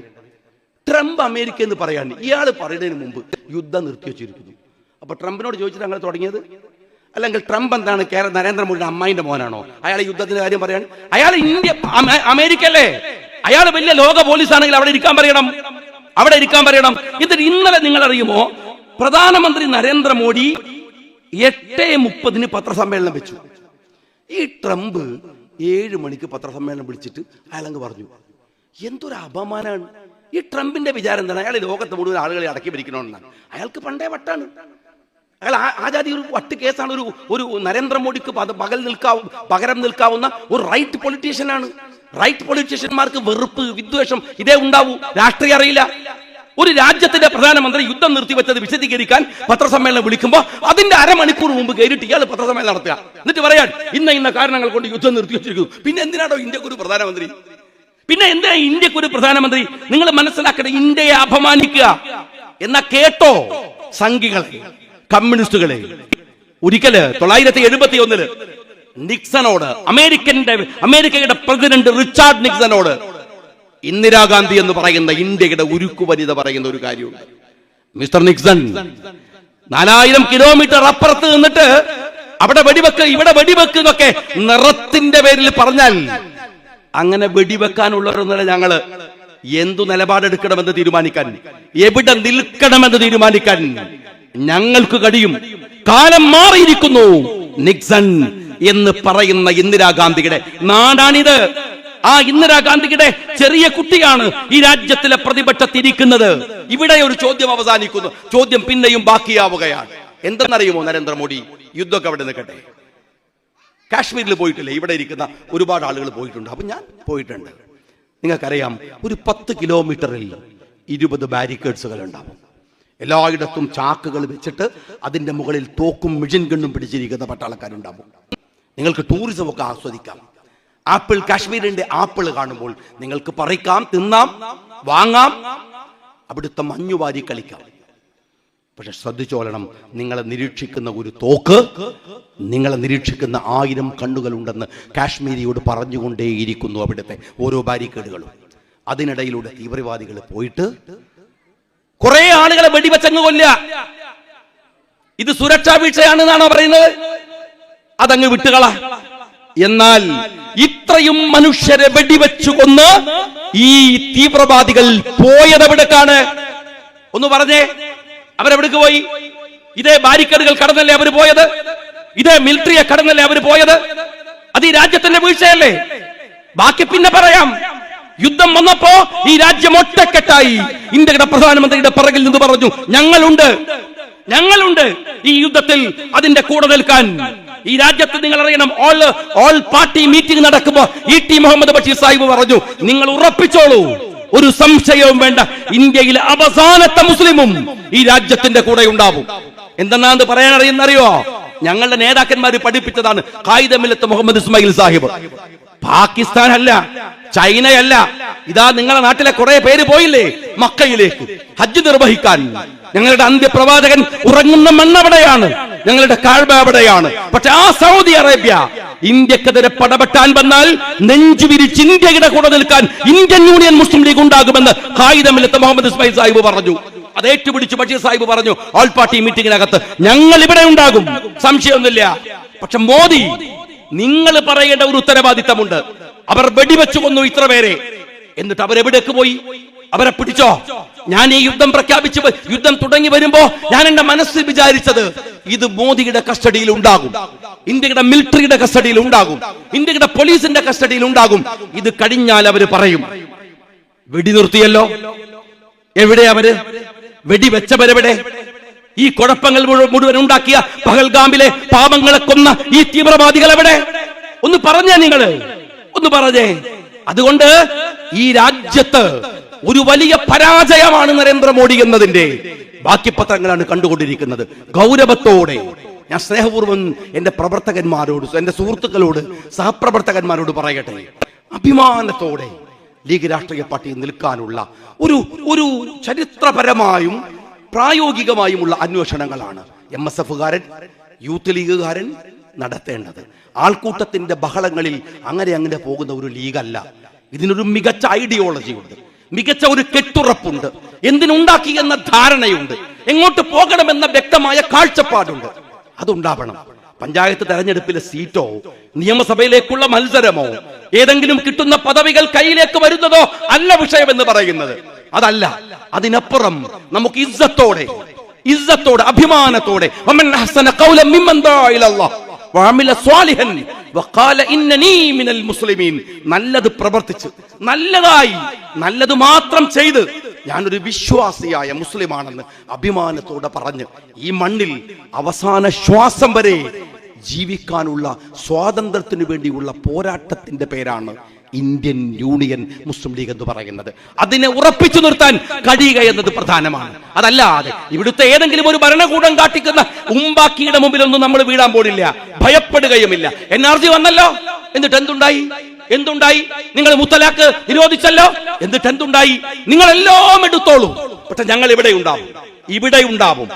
ട്രംപ് അമേരിക്ക എന്ന് പറയാൻ ഇയാൾ പറയുന്നതിന് മുമ്പ് യുദ്ധം നിർത്തി വെച്ചിരിക്കുന്നു. അപ്പൊ ട്രംപിനോട് ചോദിച്ചിട്ട് അങ്ങനെ തുടങ്ങിയത്? അല്ലെങ്കിൽ ട്രംപ് എന്താണ് നരേന്ദ്രമോദിയുടെ അമ്മായിന്റെ മോനാണോ? അയാൾ യുദ്ധത്തിന്റെ കാര്യം പറയാൻ? അയാൾ അമേരിക്ക അല്ലേ? അയാൾ വലിയ ലോക പോലീസ് ആണെങ്കിൽ അവിടെ ഇരിക്കാൻ പറയണം, അവിടെ ഇരിക്കാൻ പറയണം. ഇതിൽ ഇന്നലെ നിങ്ങൾ അറിയുമോ, പ്രധാനമന്ത്രി നരേന്ദ്രമോദി 8:30 പത്രസമ്മേളനം വെച്ചു. ഈ ട്രംപ് 7 മണിക്ക് പത്രസമ്മേളനം വിളിച്ചിട്ട് അയാളങ്ങ് പറഞ്ഞു. എന്തൊരു അപമാനമാണ്! ഈ ട്രംപിന്റെ വിചാരം എന്താണ്? അയാൾ ലോകത്ത് മുഴുവൻ ആളുകളെ അടക്കി ഭരിക്കണമെന്നാണ്. അയാൾക്ക് പണ്ടേ വട്ടാണ്. അയാൾ ആജാതി ഒരു വട്ട് കേസാണ്. ഒരു നരേന്ദ്രമോദിക്ക് പകരം നിൽക്കാവുന്ന ഒരു റൈറ്റ് പൊളിറ്റീഷ്യനാണ്. റൈറ്റ് പൊളിറ്റീഷ്യന്മാർക്ക് വെറുപ്പ്, വിദ്വേഷം ഇതേ ഉണ്ടാവൂ. രാഷ്ട്രീയം അറിയില്ല. ഒരു രാജ്യത്തിന്റെ പ്രധാനമന്ത്രി യുദ്ധം നിർത്തിവെച്ചത് വിശദീകരിക്കാൻ പത്രസമ്മേളനം വിളിക്കുമ്പോൾ അതിന്റെ അരമണിക്കൂർ മുമ്പ് കയറിയിട്ട് ഇയാൾ പത്രസമ്മേളനം നടത്തുക. എന്നിട്ട് പറയാൻ ഇന്ന കാരണങ്ങൾ കൊണ്ട് യുദ്ധം നിർത്തിവെച്ചിരിക്കുന്നു. പിന്നെ എന്തിനാണോ ഇന്ത്യക്ക് ഒരു പ്രധാനമന്ത്രി? പിന്നെ എന്തിനാ ഇന്ത്യക്ക് ഒരു പ്രധാനമന്ത്രി? നിങ്ങൾ മനസ്സിലാക്കട്ടെ, ഇന്ത്യയെ അപമാനിക്കുക എന്നാ കേട്ടോ സംഘികളെ, കമ്മ്യൂണിസ്റ്റുകളെ. ഒരിക്കല് 971 നിക്സണോട്, അമേരിക്കയുടെ പ്രസിഡന്റ് റിച്ചാർഡ് നിക്സണോട് ഇന്ദിരാഗാന്ധി എന്ന് പറയുന്ന ഇന്ത്യയുടെ ഉരുക്കുവനിത പറയുന്ന ഒരു കാര്യമുണ്ട്. മിസ്റ്റർ നിക്സൺ 4000 കിലോമീറ്റർ അപ്പുറത്ത് നിന്നിട്ട് അവിടെ വെടിവെക്ക്, ഇവിടെ വെടിവെക്ക് എന്നൊക്കെ നിറത്തിന്റെ പേരിൽ പറഞ്ഞാൽ, അങ്ങനെ വെടിവെക്കാനുള്ളവരൊന്നല്ല ഞങ്ങള്. എന്തു നിലപാടെടുക്കണമെന്ന് തീരുമാനിക്കാൻ, എവിടെ നിൽക്കണമെന്ന് തീരുമാനിക്കാൻ ഞങ്ങൾക്ക് കഴിയും. കാലം മാറിയിരിക്കുന്നു. നിക്സൺ എന്ന് പറയുന്ന ഇന്ദിരാഗാന്ധിയുടെ നാടാണിത്. ആ ഇന്ദിരാഗാന്ധിയുടെ ചെറിയ കുട്ടിയാണ് ഈ രാജ്യത്തിലെ പ്രതിപക്ഷത്തിരിക്കുന്നത്. ഇവിടെ ഒരു ചോദ്യം അവസാനിക്കുന്നു. ചോദ്യം പിന്നെയും ബാക്കിയാവുകയാണ്. എന്തെന്നറിയുമോ നരേന്ദ്രമോദി? യുദ്ധമൊക്കെ അവിടെ നിൽക്കട്ടെ, കാശ്മീരിൽ പോയിട്ടില്ലേ? ഇവിടെ ഇരിക്കുന്ന ഒരുപാട് ആളുകൾ പോയിട്ടുണ്ട്. അപ്പൊ ഞാൻ പോയിട്ടുണ്ട്. നിങ്ങൾക്കറിയാം, ഒരു 10 കിലോമീറ്ററിൽ 20 ബാരിക്കേഡ്സുകൾ ഉണ്ടാവും. എല്ലായിടത്തും ചാക്കുകൾ വെച്ചിട്ട് അതിന്റെ മുകളിൽ തോക്കും മിഷൻ ഗണ്ണും പിടിച്ചിരിക്കുന്ന പട്ടാളക്കാരുണ്ടാവും. നിങ്ങൾക്ക് ടൂറിസം ഒക്കെ ആസ്വദിക്കാം. ആപ്പിൾ, കാശ്മീരിന്റെ ആപ്പിൾ കാണുമ്പോൾ നിങ്ങൾക്ക് പറിക്കാം, തിന്നാം, വാങ്ങാം, അവിടുത്തെ മഞ്ഞുവാരി കളിക്കാം. പക്ഷെ ശ്രദ്ധിച്ചോളണം, നിങ്ങളെ നിരീക്ഷിക്കുന്ന ഒരു തോക്ക്, നിങ്ങളെ നിരീക്ഷിക്കുന്ന 1000 കണ്ണുകളുണ്ടെന്ന് കാശ്മീരിയോട് പറഞ്ഞുകൊണ്ടേയിരിക്കുന്നു അവിടുത്തെ ഓരോ ബാരിക്കേഡുകളും. അതിനിടയിലൂടെ തീവ്രവാദികൾ പോയിട്ട് കുറെ ആളുകളെ വെടിവെച്ചങ്ങ് കൊല്ലുക. ഇത് സുരക്ഷാ വീഴ്ചയാണെന്നാണോ പറയുന്നത്? അതങ്ങ് വിട്ടുകള. എന്നാൽ ഇത്രയും മനുഷ്യരെ വെടിവെച്ചു കൊന്ന് ഈ തീവ്രവാദികൾ പോയതെവിടേക്കാണ്? ഒന്ന് പറഞ്ഞേ, അവരെവിടേക്ക് പോയി? ഇതേ ബാരിക്കേഡുകൾ കടന്നല്ലേ അവർ പോയത്? ഇതേ മിലിറ്ററിയെ കടന്നല്ലേ അവർ പോയത്? അത് ഈ രാജ്യത്തിന്റെ വീഴ്ചയല്ലേ? ബാക്കി പിന്നെ പറയാം. യുദ്ധം വന്നപ്പോ ഈ രാജ്യം ഒറ്റക്കെട്ടായി ഇന്ത്യയുടെ പ്രധാനമന്ത്രിയുടെ പിറകിൽ നിന്ന് പറഞ്ഞു, ഞങ്ങളുണ്ട് ഈ യുദ്ധത്തിൽ അതിന്റെ കൂടെ നിൽക്കാൻ. ഈ രാജ്യത്ത് നിങ്ങൾ അറിയണം, ഓൾ പാർട്ടി മീറ്റിംഗ് നടക്കുമ്പോ ET മുഹമ്മദ് ബഷീർ സാഹിബ് പറഞ്ഞു, നിങ്ങൾ ഉറപ്പിച്ചോളൂ, ഒരു സംശയവും വേണ്ട, ഇന്ത്യയിലെ അവസാനത്തെ മുസ്ലിമും ഈ രാജ്യത്തിന്റെ കൂടെ ഉണ്ടാവും. എന്തെന്നാന്ന് പറയാൻ അറിയുന്നറിയോ? ഞങ്ങളുടെ നേതാക്കന്മാര് പഠിപ്പിച്ചതാണ്. ഖായിദ മില്ലത്ത് മുഹമ്മദ് ഇസ്മായിൽ സാഹിബ്. പാകിസ്ഥാൻ അല്ല, ചൈനയല്ല. ഇതാ നിങ്ങളുടെ നാട്ടിലെ കുറെ പേര് പോയില്ലേ മക്കയിലേക്ക് ഹജ്ജ് നിർവഹിക്കാൻ. ഞങ്ങളുടെ അന്ത്യപ്രവാചകൻ ഉറങ്ങുന്ന മണ്ണവിടെയാണ്, ഞങ്ങളുടെ കഅബ അവിടെയാണ്. പക്ഷെ ആ സൗദി അറേബ്യ ഇന്ത്യക്കെതിരെ പടപെട്ടാൻ വന്നാൽ നെഞ്ചു വിരിച്ച് ഇന്ത്യയുടെ കൂടെ നിൽക്കാൻ ഇന്ത്യൻ യൂണിയൻ മുസ്ലിം ലീഗ് ഉണ്ടാകുമെന്ന് ഖായിദ മില്ലത്ത് മുഹമ്മദ് ഇസ്മായിൽ സാഹിബ് പറഞ്ഞു. അത് ഏറ്റുപിടിച്ച് ബഷീർ സാഹിബ് പറഞ്ഞു, ഓൾ പാർട്ടി മീറ്റിംഗിനകത്ത് ഞങ്ങൾ ഇവിടെ ഉണ്ടാകും, സംശയമൊന്നുമില്ല. പക്ഷെ മോദി, നിങ്ങൾ പറയേണ്ട ഒരു ഉത്തരവാദിത്തമുണ്ട്. അവർ വെടിവെച്ചു കൊന്നു ഇത്ര പേരെ, എന്നിട്ട് അവരെവിടേക്ക് പോയി? അവരെ പിടിച്ചോ? ഞാൻ ഈ യുദ്ധം പ്രഖ്യാപിച്ച് യുദ്ധം തുടങ്ങി വരുമ്പോ ഞാൻ എന്റെ മനസ്സിൽ വിചാരിച്ചത്, ഇത് മോദിയുടെ കസ്റ്റഡിയിൽ ഉണ്ടാകും, ഇന്ത്യയുടെ മിലിറ്ററിയുടെ കസ്റ്റഡിയിൽ ഉണ്ടാകും, ഇന്ത്യയുടെ പോലീസിന്റെ കസ്റ്റഡിയിൽ ഉണ്ടാകും. ഇത് കഴിഞ്ഞാൽ അവര് പറയും, വെടി നിർത്തിയല്ലോ, എവിടെ അവര്? വെടിവെച്ചവരെവിടെ? ഈ കുഴപ്പങ്ങൾ മുഴുവൻ ഉണ്ടാക്കിയ പഹൽഗാമിലെ പാപങ്ങളെ കൊന്ന ഈ തീവ്രവാദികൾ എവിടെ? ഒന്ന് പറഞ്ഞേ, നിങ്ങള് ഒന്ന് പറഞ്ഞേ. അതുകൊണ്ട് ഈ രാജ്യത്ത് ഒരു വലിയ പരാജയമാണ് നരേന്ദ്രമോദി എന്നതിന്റെ ബാക്കി പത്രങ്ങളാണ് കണ്ടുകൊണ്ടിരിക്കുന്നത്. ഗൗരവത്തോടെ ഞാൻ സ്നേഹപൂർവ്വം എന്റെ പ്രവർത്തകന്മാരോട്, എന്റെ സുഹൃത്തുക്കളോട്, സഹപ്രവർത്തകന്മാരോട് പറയട്ടെ, അഭിമാനത്തോടെ ലീഗ് രാഷ്ട്രീയ പാർട്ടി നിൽക്കാനുള്ള ഒരു ചരിത്രപരമായും പ്രായോഗികമായുമുള്ള അന്വേഷണങ്ങളാണ് MSF-കാരൻ, യൂത്ത് ലീഗുകാരൻ നടത്തേണ്ടത്. ആൾക്കൂട്ടത്തിന്റെ ബഹളങ്ങളിൽ അങ്ങനെ പോകുന്ന ഒരു ലീഗല്ല. ഇതിനൊരു മികച്ച ഐഡിയോളജി ഉണ്ട്, മികച്ച ഒരു കെട്ടുറപ്പുണ്ട്, എന്തിനുണ്ടാക്കി എന്ന ധാരണയുണ്ട്, എങ്ങോട്ട് പോകണമെന്ന വ്യക്തമായ കാഴ്ചപ്പാടുണ്ട്. അതുണ്ടാവണം. പഞ്ചായത്ത് തെരഞ്ഞെടുപ്പിലെ സീറ്റോ നിയമസഭയിലേക്കുള്ള മത്സരമോ ഏതെങ്കിലും കിട്ടുന്ന പദവികൾ കയ്യിലേക്ക് വരുന്നതോ അല്ല വിഷയമെന്ന് പറയുന്നത്. അതല്ല, അതിനപ്പുറം നമുക്ക് ഇസ്സത്തോടെ അഭിമാനത്തോടെ നല്ലത് പ്രവർത്തിച്ച് നല്ലത് മാത്രം ചെയ്ത് ഞാനൊരു വിശ്വാസിയായ മുസ്ലിമാണെന്ന് അഭിമാനത്തോടെ പറഞ്ഞ് ഈ മണ്ണിൽ അവസാന ശ്വാസം വരെ ജീവിക്കാനുള്ള സ്വാതന്ത്ര്യത്തിനു വേണ്ടിയുള്ള പോരാട്ടത്തിന്റെ പേരാണ് ഇന്ത്യൻ യൂണിയൻ മുസ്ലിം ലീഗ് എന്ന് പറയുന്നത്. അതിനെ ഉറപ്പിച്ചു നിർത്താൻ കഴിയുക എന്നത് പ്രധാനമാണ്. അതല്ലാതെ ഇവിടുത്തെ ഏതെങ്കിലും ഒരു ഭരണകൂടം കാട്ടിക്കുന്ന ഉമ്പാക്കിയുടെ മുമ്പിലൊന്നും നമ്മൾ വീഴാൻ പോണില്ല, ഭയപ്പെടുകയുമില്ല. NRC വന്നല്ലോ, എന്നിട്ട് എന്തുണ്ടായി? നിങ്ങൾ മുത്തലാഖ് നിരോധിച്ചല്ലോ, എന്നിട്ട് എന്തുണ്ടായി? നിങ്ങളെല്ലാം എടുത്തോളൂ, പക്ഷെ ഞങ്ങൾ ഇവിടെ ഉണ്ടാവും,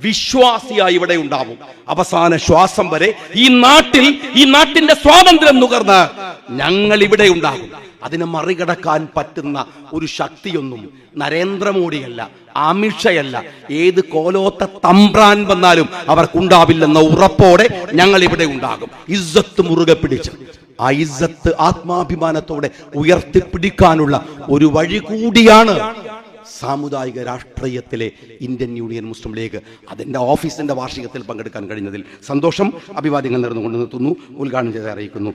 വിശ്വാസിയായി ഇവിടെ ഉണ്ടാവും. അവസാന ശ്വാസം വരെ ഈ നാട്ടിന്റെ സ്വാതന്ത്ര്യം നുകർന്ന് ഞങ്ങൾ ഇവിടെ ഉണ്ടാകും. അതിനെ മറികടക്കാൻ പറ്റുന്ന ഒരു ശക്തിയൊന്നും നരേന്ദ്രമോദിയല്ല, അമിത്ഷയല്ല, ഏത് കോലോത്ത തമ്പ്രാൻ വന്നാലും അവർക്കുണ്ടാവില്ലെന്ന ഉറപ്പോടെ ഞങ്ങൾ ഇവിടെ ഉണ്ടാകും. ഇസ്സത്ത് മുറുകെ പിടിച്ച് ആ ഇസ്സത്ത് ആത്മാഭിമാനത്തോടെ ഉയർത്തിപ്പിടിക്കാനുള്ള ഒരു വഴി കൂടിയാണ് സാമുദായിക രാഷ്ട്രീയത്തിലെ ഇന്ത്യൻ യൂണിയൻ മുസ്ലിം ലീഗ്. അതിന്റെ ഓഫീസിന്റെ വാർഷികത്തിൽ പങ്കെടുക്കാൻ കഴിഞ്ഞതിൽ സന്തോഷം. അഭിവാദ്യങ്ങൾ നേർന്നുകൊണ്ട് നിർത്തുന്നു. ഉദ്ഘാടനം ചെയ്ത് അറിയിക്കുന്നു.